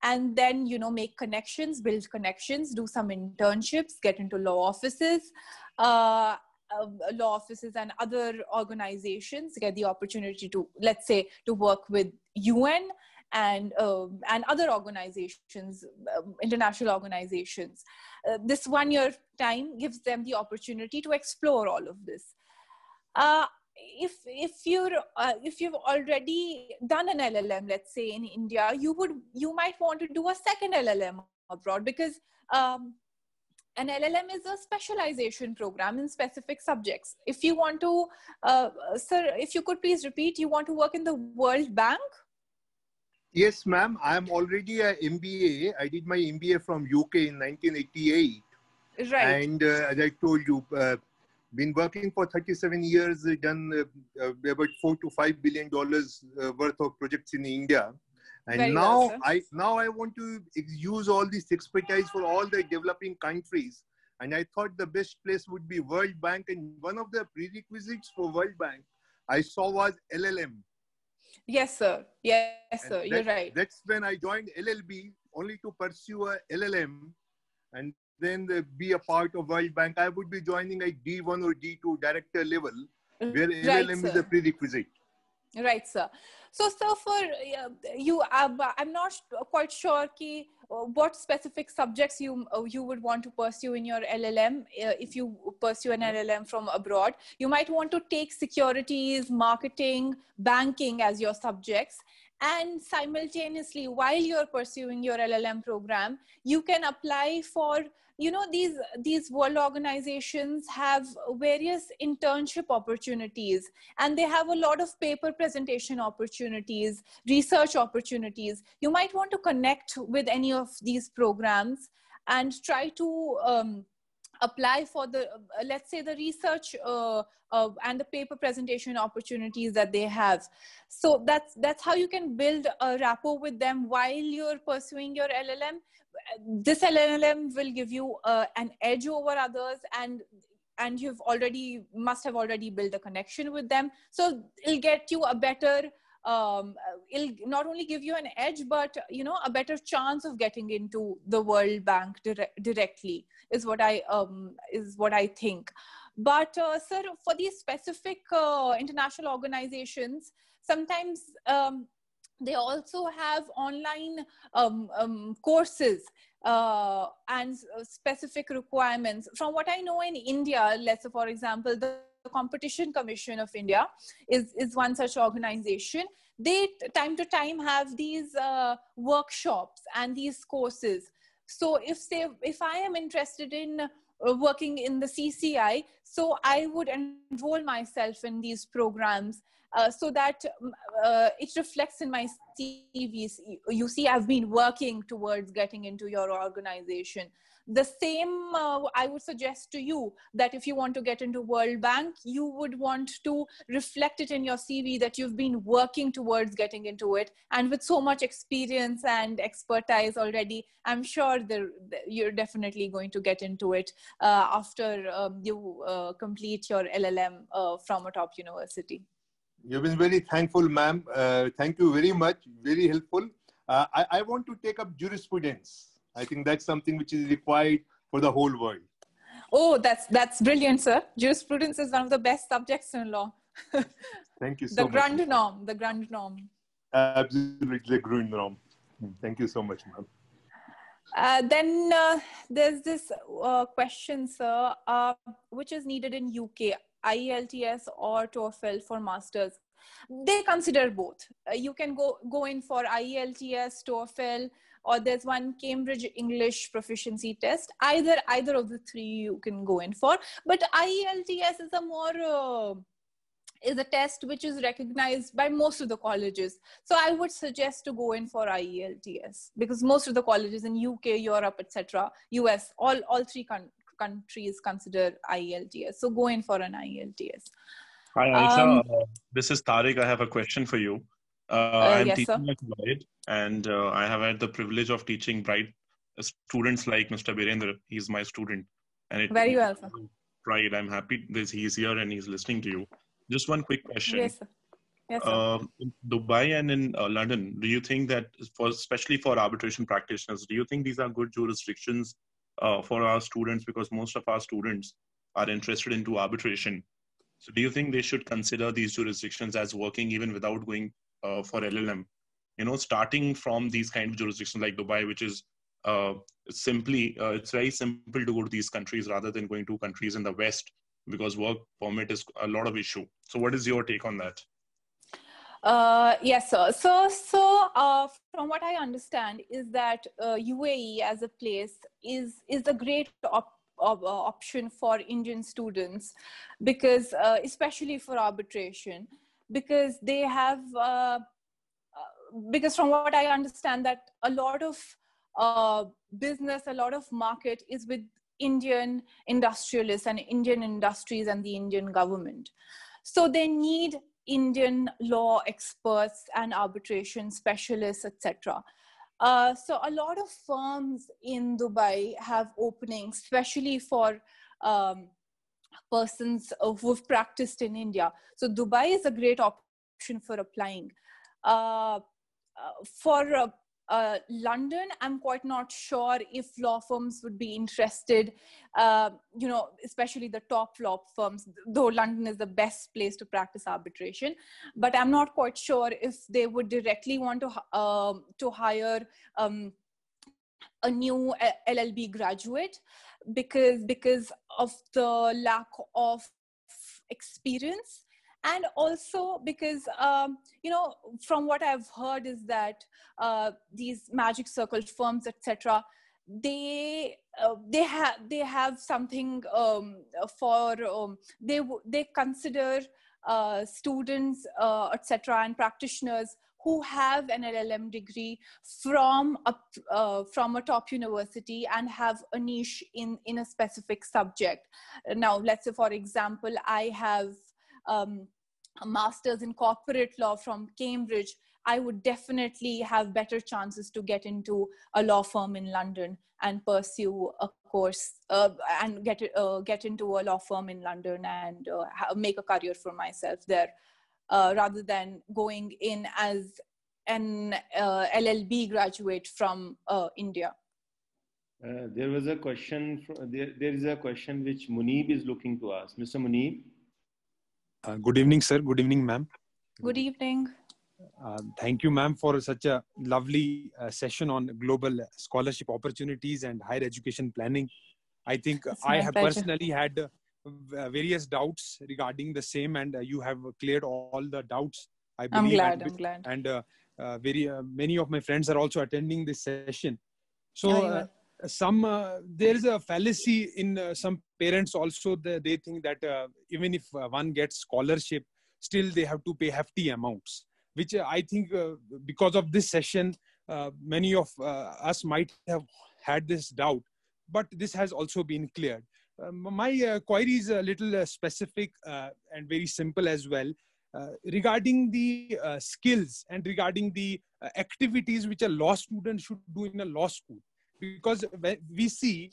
and then, you know, make connections, build connections, do some internships, get into law offices, and other organizations, get the opportunity to, let's say, to work with UN and other organizations, international organizations. This 1 year time gives them the opportunity to explore all of this. If you've already done an LLM, let's say in India, you might want to do a second LLM abroad because an LLM is a specialization program in specific subjects. If you want to, sir, if you could please repeat, you want to work in the World Bank? Yes, ma'am. I'm already an MBA. I did my MBA from UK in 1988. Right. And as I told you, been working for 37 years, done about $4 to $5 billion worth of projects in India. And Very now, well, I want to use all this expertise for all the developing countries. And I thought the best place would be World Bank. And one of the prerequisites for World Bank I saw was LLM. Yes, sir. Yes, sir. You're right. That's when I joined LLB, only to pursue a LLM and then be a part of World Bank. I would be joining a D1 or D2 director level, where LLM is a prerequisite. Right, sir. So, sir, for you, I'm not quite sure what specific subjects you would want to pursue in your LLM. If you pursue an LLM from abroad, you might want to take securities, marketing, banking as your subjects. And simultaneously, while you're pursuing your LLM program, you can apply for, you know, these world organizations have various internship opportunities, and they have a lot of paper presentation opportunities, research opportunities. You might want to connect with any of these programs and try to apply for the, let's say, the research and the paper presentation opportunities that they have. So that's how you can build a rapport with them while you're pursuing your LLM. This LLM will give you an edge over others, and you've must have already built a connection with them. So it'll get you a better, it'll not only give you an edge, but, you know, a better chance of getting into the World Bank directly is what I think. But sir, for these specific international organizations, sometimes they also have online courses and specific requirements. From what I know in India, let's say, for example, the Competition Commission of India is one such organization. They time to time have these workshops and these courses. So if I am interested in working in the CCI, So I would enroll myself in these programs so that it reflects in my CVs. You see, I've been working towards getting into your organization. The same I would suggest to you, that if you want to get into World Bank, you would want to reflect it in your CV that you've been working towards getting into it. And with so much experience and expertise already, I'm sure you're definitely going to get into it after you complete your LLM from a top university. You've been very thankful, ma'am. Thank you very much. Very helpful. I want to take up jurisprudence. I think that's something which is required for the whole world. Oh, that's brilliant, sir. Jurisprudence is one of the best subjects in law. Thank you so much. The grand norm. Absolutely, the grand norm. Thank you so much, ma'am. Then there's this question, sir, which is needed in UK, IELTS or TOEFL for masters. They consider both. You can go in for IELTS, TOEFL, or there's one Cambridge English proficiency test. Either of the three you can go in for. But IELTS is a more is a test which is recognized by most of the colleges. So I would suggest to go in for IELTS, because most of the colleges in UK, Europe, etc., US, all three countries consider IELTS. So go in for an IELTS. Hi, Aisha. This is Tariq. I have a question for you. I'm yes, teaching sir. at Lloyd, and I have had the privilege of teaching bright students like Mr. Birendra. He's my student. And Very well, sir. Pride. I'm happy that he's here and he's listening to you. Just one quick question. Yes, sir. Yes, sir. In Dubai and in London, do you think that, especially for arbitration practitioners, do you think these are good jurisdictions for our students? Because most of our students are interested into arbitration. So do you think they should consider these jurisdictions as working even without going for LLM? You know, starting from these kind of jurisdictions like Dubai, which is it's very simple to go to these countries rather than going to countries in the West, because work permit is a lot of issue. So what is your take on that? Yes, sir. So from what I understand is that UAE as a place is a great option for Indian students, because especially for arbitration, because they have because from what I understand that a lot of business, a lot of market is with Indian industrialists and Indian industries and the Indian government. So they need Indian law experts and arbitration specialists, etc. So a lot of firms in Dubai have openings, especially for persons who've practiced in India. So Dubai is a great option for applying. For London, I'm quite not sure if law firms would be interested, you know, especially the top law firms, though London is the best place to practice arbitration. But I'm not quite sure if they would directly want to hire a new LLB graduate, because of the lack of experience. And also because, you know, from what I've heard is that these magic circle firms, etc., they have something for they consider students, etc., and practitioners who have an LLM degree from a top university and have a niche in a specific subject. Now, let's say, for example, I have a master's in corporate law from Cambridge. I would definitely have better chances to get into a law firm in London and pursue a course and get into a law firm in London and make a career for myself there, rather than going in as an LLB graduate from India. There was a question. There is a question which Muneeb is looking to ask. Mr. Muneeb. Good evening, sir. Good evening, ma'am. Good evening. Thank you, ma'am, for such a lovely session on global scholarship opportunities and higher education planning. I think I have personally had various doubts regarding the same, and you have cleared all the doubts, I believe. I'm glad. And many of my friends are also attending this session. So there is a fallacy in some parents also, they think that even if one gets scholarship, still they have to pay hefty amounts, which I think because of this session, many of us might have had this doubt, but this has also been cleared. My query is a little specific and very simple as well, regarding the skills and regarding the activities which a law student should do in a law school. Because we see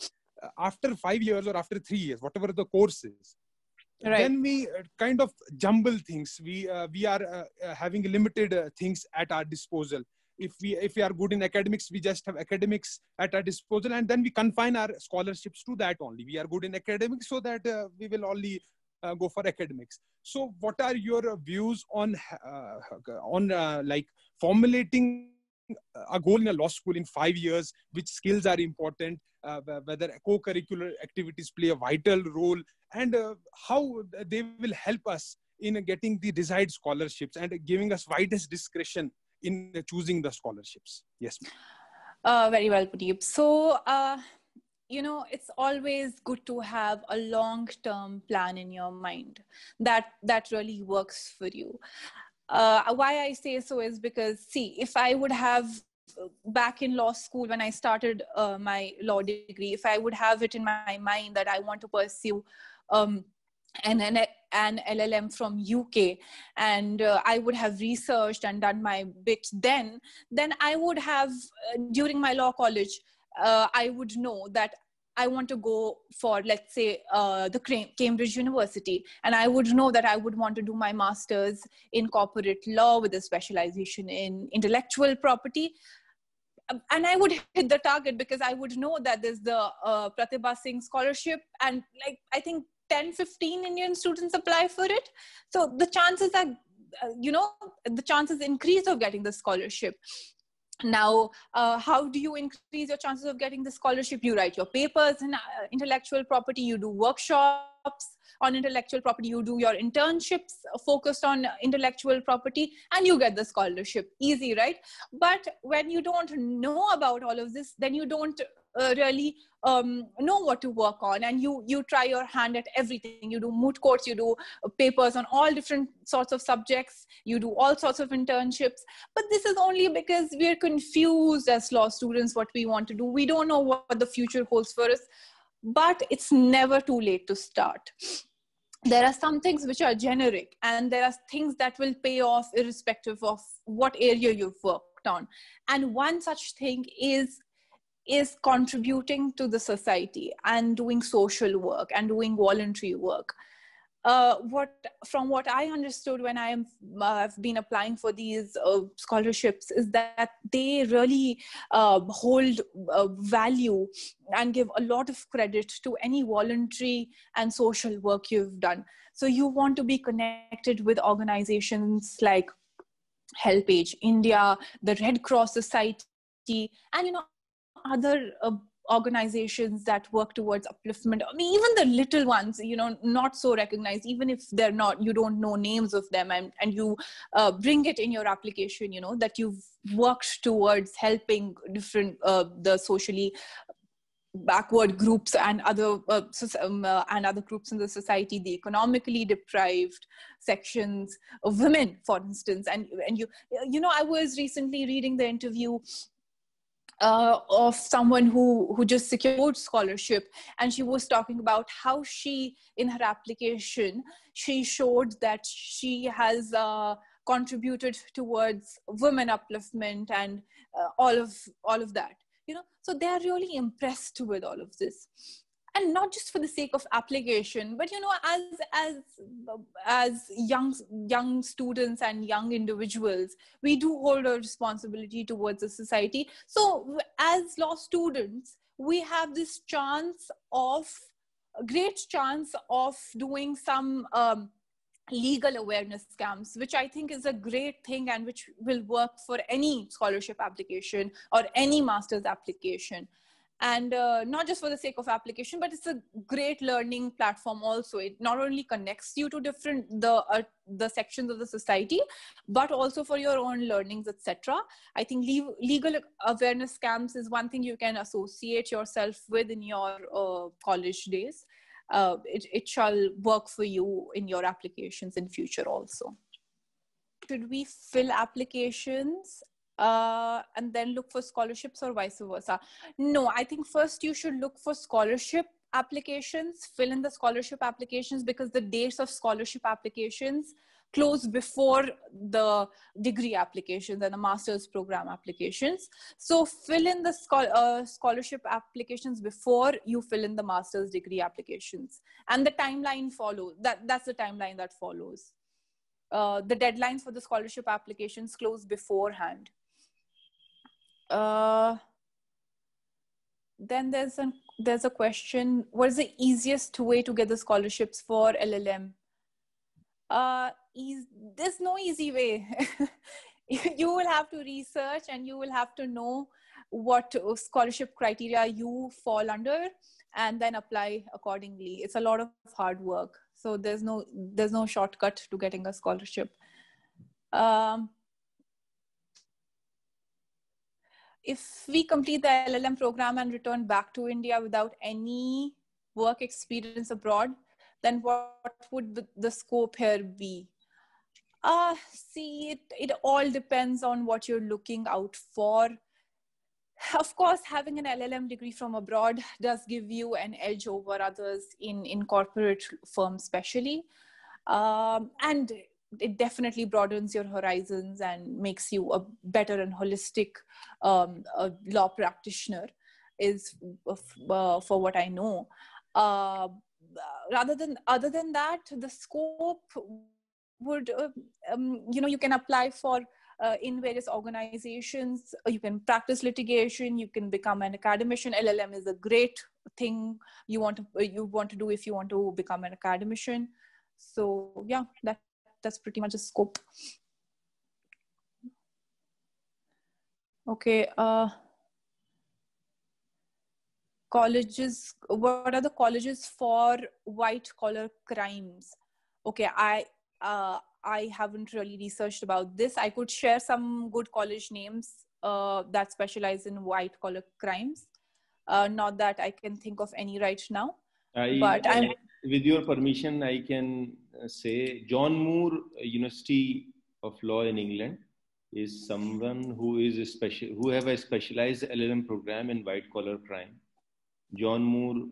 after 5 years or after 3 years, whatever the course is, right, then we kind of jumble things. We are having limited things at our disposal. If we are good in academics, we just have academics at our disposal, and then we confine our scholarships to that only. We are good in academics, so that we will only go for academics. So what are your views on like formulating a goal in a law school in 5 years? Which skills are important, whether co-curricular activities play a vital role, and how they will help us in getting the desired scholarships and giving us widest discretion in choosing the scholarships. Yes. Very well, Pradeep. So, you know, it's always good to have a long-term plan in your mind that really works for you. Why I say so is because, see, if I would have back in law school when I started my law degree, if I would have it in my mind that I want to pursue an LLM from UK, and I would have researched and done my bit, then I would have, during my law college, I would know that I want to go for, let's say, the Cambridge University, and I would know that I would want to do my master's in corporate law with a specialization in intellectual property. And I would hit the target because I would know that there's the 𝗚𝗪𝗺 Singh Scholarship, and like I think 10-15 Indian students apply for it. So the chances are, you know, the chances increase of getting the scholarship. Now, how do you increase your chances of getting the scholarship? You write your papers in intellectual property, you do workshops on intellectual property, you do your internships focused on intellectual property, and you get the scholarship. Easy, right? But when you don't know about all of this, then you don't really know what to work on, and you try your hand at everything. You do moot courts, you do papers on all different sorts of subjects, you do all sorts of internships. But this is only because we're confused as law students what we want to do. We don't know what the future holds for us, but it's never too late to start. There are some things which are generic, and there are things that will pay off irrespective of what area you've worked on. And one such thing is contributing to the society and doing social work and doing voluntary work. From what I understood when I've been applying for these scholarships is that they really hold value and give a lot of credit to any voluntary and social work you've done. So you want to be connected with organizations like HelpAge India, the Red Cross Society, and, you know, other organizations that work towards upliftment. I mean, even the little ones, you know, not so recognized, even if they're not, you don't know names of them, and you bring it in your application, you know, that you've worked towards helping different, the socially backward groups and other groups in the society, the economically deprived sections of women, for instance. And you know, I was recently reading the interview of someone who just secured scholarship, and she was talking about how she, in her application, she showed that she has contributed towards women upliftment and all of that, you know. So they are really impressed with all of this, and not just for the sake of application, but, you know, as young students and young individuals, we do hold a responsibility towards the society. So as law students, we have this great chance of doing some legal awareness camps, which I think is a great thing and which will work for any scholarship application or any master's application. And not just for the sake of application, but it's a great learning platform also. It not only connects you to the sections of the society, but also for your own learnings, etc. I think legal awareness camps is one thing you can associate yourself with in your college days. it shall work for you in your applications in future also. Should we fill applications and then look for scholarships, or vice versa? No, I think first you should look for scholarship applications, fill in the scholarship applications, because the dates of scholarship applications close before the degree applications and the master's program applications. So fill in the scholarship applications before you fill in the master's degree applications. And the timeline follows. That's the timeline that follows. The deadlines for the scholarship applications close beforehand. Then there's a question: what is the easiest way to get the scholarships for LLM? There's no easy way. You will have to research, and you will have to know what scholarship criteria you fall under, and then apply accordingly. It's a lot of hard work. So there's no shortcut to getting a scholarship. If we complete the LLM program and return back to India without any work experience abroad, then what would the scope here be? See, it all depends on what you're looking out for. Of course, having an LLM degree from abroad does give you an edge over others in corporate firms especially. And it definitely broadens your horizons and makes you a better and holistic law practitioner, for what I know. Other than that, the scope would, you can apply for in various organizations. You can practice litigation. You can become an academician. LLM is a great thing you want to do if you want to become an academician. So yeah, that's pretty much a scope. Okay. Colleges. What are the colleges for white collar crimes? Okay, I haven't really researched about this. I could share some good college names that specialize in white collar crimes. Not that I can think of any right now. With your permission, I can say John Moore University of Law in England is someone who is who have a specialized LLM program in white collar crime. John Moore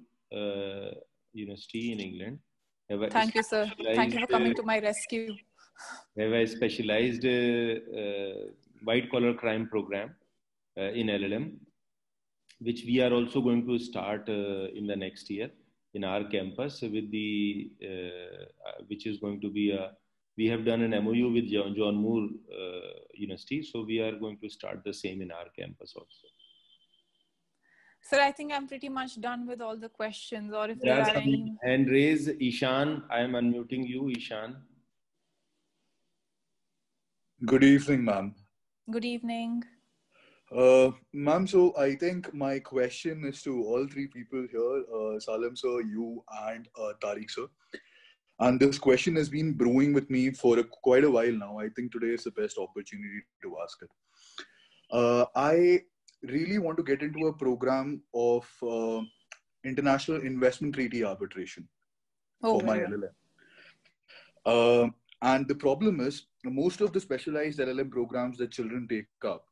University in England. Thank you, sir. Thank you for coming to my rescue. Have a specialized white collar crime program in LLM, which we are also going to start in the next year in our campus with the, which is going to be we have done an MOU with John Moore University. So we are going to start the same in our campus also. Sir, I think I'm pretty much done with all the questions, or if there are any. Hand raise, Ishan. I am unmuting you, Ishan. Good evening, ma'am. Good evening. Ma'am, so I think my question is to all three people here, Salim sir, you and Tariq sir. And this question has been brewing with me for quite a while now. I think today is the best opportunity to ask it. I really want to get into a program of international investment treaty arbitration for my LLM. And the problem is, most of the specialized LLM programs that children take up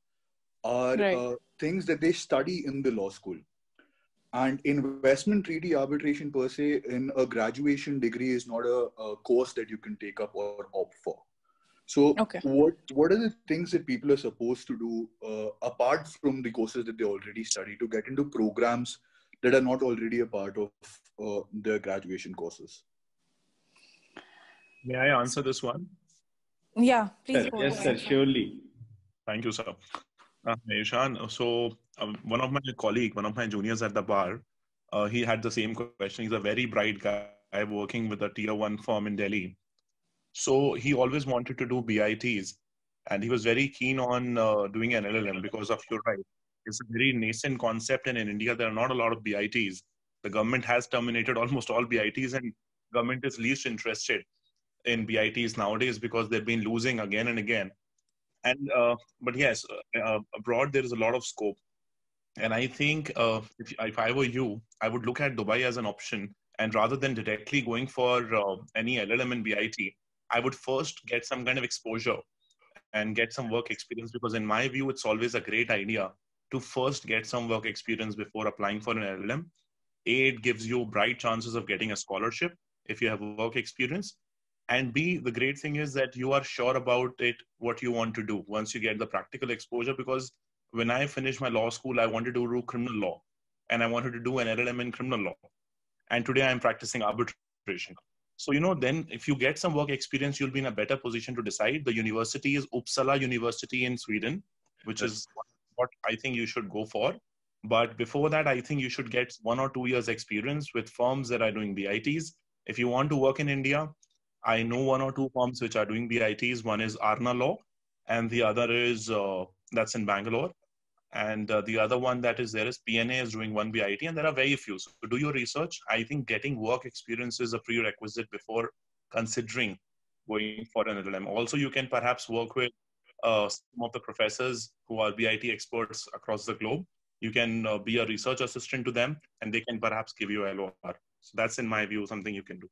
are things that they study in the law school. And investment treaty arbitration per se in a graduation degree is not a course that you can take up or opt for. So what are the things that people are supposed to do apart from the courses that they already study to get into programs that are not already a part of their graduation courses? May I answer this one? Yeah, please go Yes, sir, surely. Thank you, sir. Ishan, so one of my juniors at the bar, he had the same question. He's a very bright guy working with a tier 1 firm in Delhi. So he always wanted to do BITs, and he was very keen on doing an LLM because of your right. It's a very nascent concept, and in India, there are not a lot of BITs. The government has terminated almost all BITs, and government is least interested in BITs nowadays because they've been losing again and again. And but yes, abroad there is a lot of scope, and I think if I were you, I would look at Dubai as an option And rather than directly going for any LLM and BIT, I would first get some kind of exposure and get some work experience, because in my view, it's always a great idea to first get some work experience before applying for an LLM. A, it gives you bright chances of getting a scholarship if you have work experience. And B, the great thing is that you are sure about it, what you want to do once you get the practical exposure. Because when I finished my law school, I wanted to do criminal law and I wanted to do an LLM in criminal law. And today I'm practicing arbitration. So, then if you get some work experience, you'll be in a better position to decide. The university is Uppsala University in Sweden, which is what I think you should go for. But before that, I think you should get 1 or 2 years experience with firms that are doing BITs. If you want to work in India, I know 1 or 2 firms which are doing BITs. One is Arna Law, and the other is, that's in Bangalore. And the other one that is there is PNA is doing one BIT, and there are very few. So do your research. I think getting work experience is a prerequisite before considering going for an LLM. Also, you can perhaps work with some of the professors who are BIT experts across the globe. You can be a research assistant to them, and they can perhaps give you LOR. So that's, in my view, something you can do.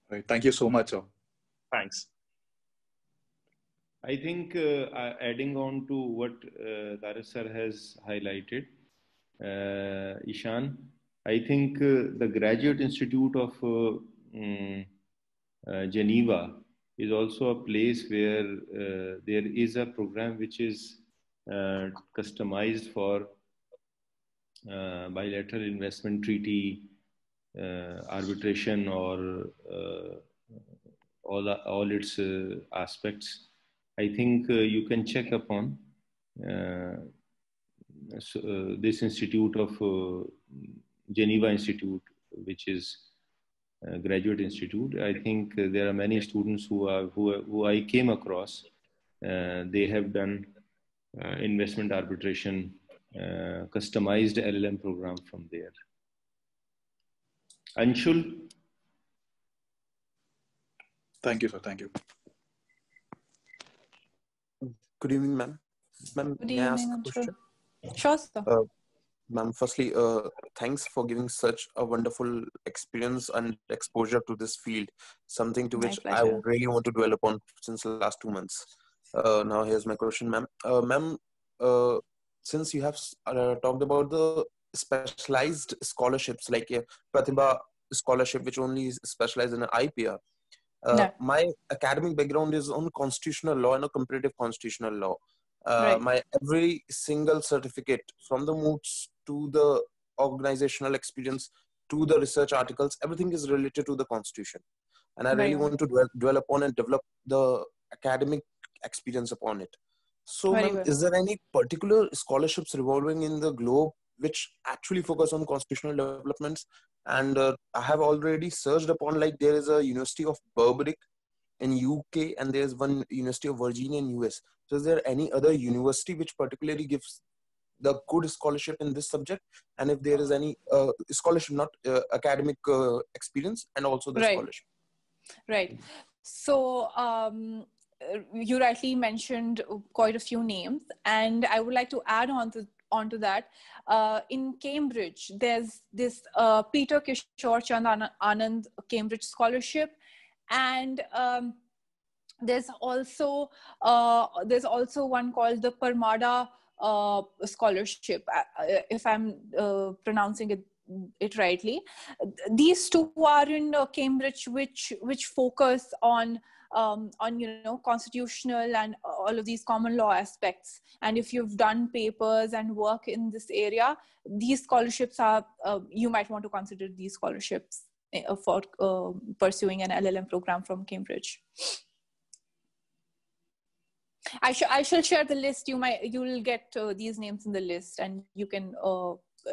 Right. Thank you so much, sir. Thanks. I think adding on to what Tarak sir has highlighted, Ishan, I think the Graduate Institute of Geneva is also a place where there is a program which is customized for bilateral investment treaty, arbitration, or all its aspects. I think you can check upon this institute of Geneva Institute, which is a graduate institute. I think there are many students who I came across. They have done investment arbitration, customized LLM program from there. Anshul. Thank you, sir. Thank you. Good evening, ma'am. Ma'am, may I ask a question? Sure, sir. Ma'am, firstly, thanks for giving such a wonderful experience and exposure to this field, something to which I really want to dwell upon since the last 2 months. Now, here's my question, ma'am. Ma'am, since you have talked about the specialized scholarships like a Pratibha scholarship, which only is specialized in an IPR, my academic background is on constitutional law and a comparative constitutional law. My every single certificate, from the moots to the organizational experience to the research articles, everything is related to the constitution. And I really want to dwell upon and develop the academic experience upon it. So, ma'am, is there any particular scholarships revolving in the globe which actually focus on constitutional developments? And I have already searched upon, like, there is a University of Berwick in UK, and there's one University of Virginia in US. So is there any other university which particularly gives the good scholarship in this subject? And if there is any scholarship, not academic experience, and also the scholarship? Right. So you rightly mentioned quite a few names, and I would like to add on to that. In Cambridge, there's this Peter Kishore Chand Anand Cambridge Scholarship, and there's also one called the Parmada Scholarship, if I'm pronouncing it rightly. These two are in Cambridge, which focus on constitutional and all of these common law aspects. And if you've done papers and work in this area, these scholarships are, you might want to consider these scholarships for pursuing an LLM program from Cambridge. I shall share the list. You will get these names in the list, and you can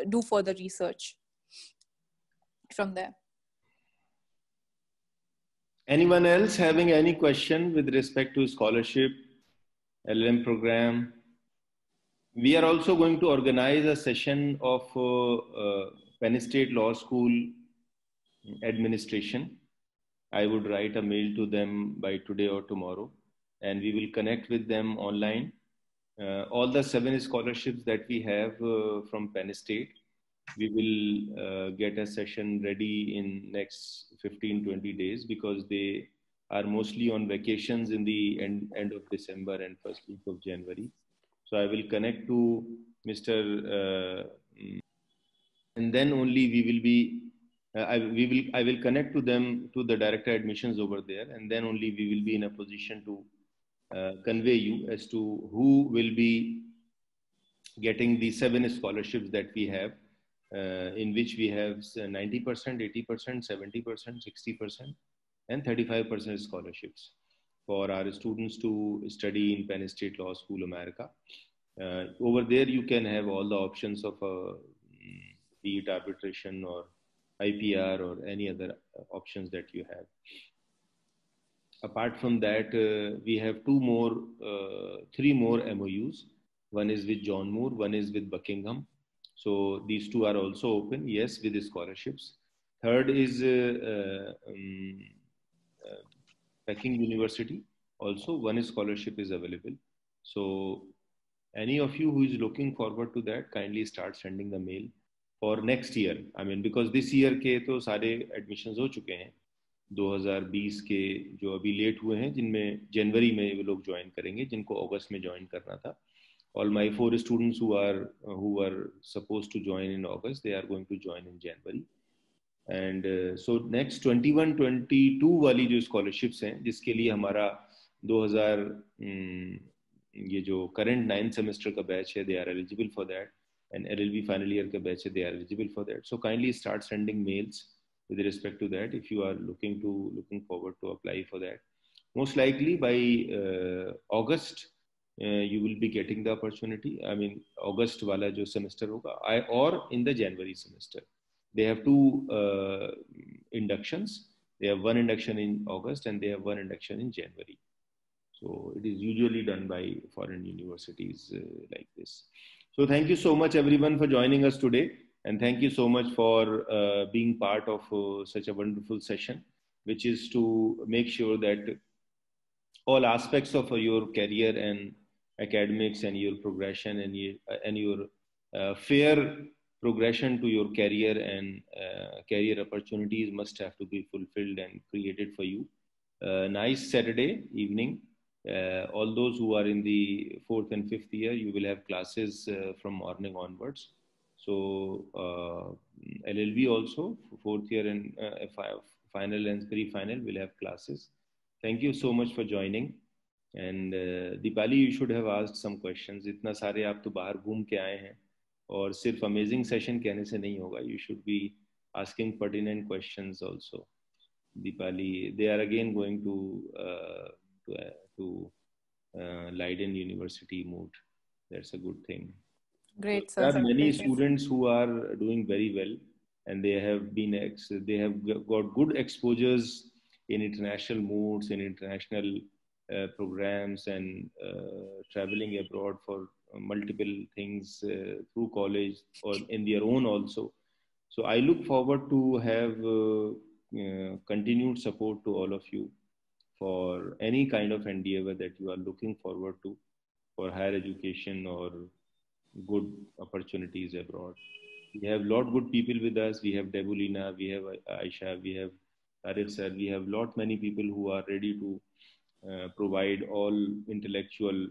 do further research from there. Anyone else having any question with respect to scholarship, LLM program? We are also going to organize a session of Penn State Law School administration. I would write a mail to them by today or tomorrow, and we will connect with them online. All the 7 scholarships that we have from Penn State, we will get a session ready in next 15-20 days, because they are mostly on vacations in the end of December and first week of January. So I will connect to Mr. And then only we will be, I will connect to them, to the director admissions over there, and then only we will be in a position to convey you as to who will be getting the 7 scholarships that we have, in which we have 90%, 80%, 70%, 60%, and 35% scholarships for our students to study in Penn State Law School, America. Over there, you can have all the options of be it arbitration or IPR or any other options that you have. Apart from that, we have 3 more MOUs. One is with John Moore, one is with Buckingham. So these 2 are also open, yes, with the scholarships. Third is Peking University. Also, 1 scholarship is available. So any of you who is looking forward to that, kindly start sending the mail for next year. I mean, because this year के तो सारे admissions हो चुके हैं. 2020 के जो अभी late हुए हैं, जिनमें जनवरी में वो लोग ज्वाइन करेंगे, जिनको अगस्त में ज्वाइन करना था. All my 4 students who were supposed to join in August, they are going to join in January. And so next 21-22 वाली जो scholarships हैं, जिसके लिए हमारा 2000 ये जो current 9th semester का batch है, they are eligible for that. And LLB final year का batch है, they are eligible for that. So kindly start sending mails with respect to that if you are looking forward to apply for that. Most likely by August, you will be getting the opportunity. I mean, August wala jo semester hoga, or in the January semester. They have 2 inductions. They have 1 induction in August and they have 1 induction in January. So it is usually done by foreign universities like this. So thank you so much everyone for joining us today. And thank you so much for being part of such a wonderful session, which is to make sure that all aspects of your career and academics and your progression and your fair progression to your career and career opportunities must have to be fulfilled and created for you. Nice Saturday evening. All those who are in the 4th and 5th year, you will have classes from morning onwards. So LLB also, 4th year and final and pre-final will have classes. Thank you so much for joining. And Deepali, you should have asked some questions. इतना सारे आप तो बाहर घूम के आए हैं और सिर्फ amazing session कहने से नहीं होगा. You should be asking pertinent questions also. Deepali, they are again going to Leiden University moved. That's a good thing. Great, sir. There are many great, students who are doing very well, and they have got good exposures in international moods, in international programs, and traveling abroad for multiple things through college or in their own also. So I look forward to have continued support to all of you for any kind of endeavor that you are looking forward to for higher education or good opportunities abroad. We have a lot of good people with us. We have Debulina, we have Aisha, we have Arif sir, we have many people who are ready to provide all intellectual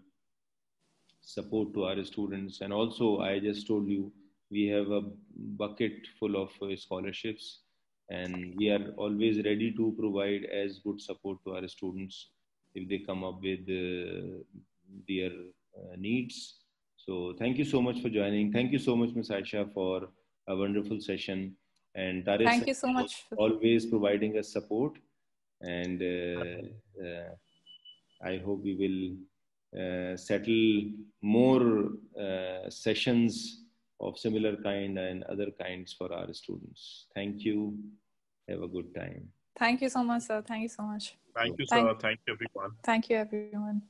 support to our students. And also, I just told you, we have a bucket full of scholarships, and we are always ready to provide as good support to our students if they come up with their needs. So thank you so much for joining. Thank you so much, Ms. Aisha, for a wonderful session. And Taris, thank you so much for always providing us support. And I hope we will settle more sessions of similar kind and other kinds for our students. Thank you. Have a good time. Thank you so much, sir. Thank you so much. Thank you, sir. Thank you, everyone. Thank you, everyone.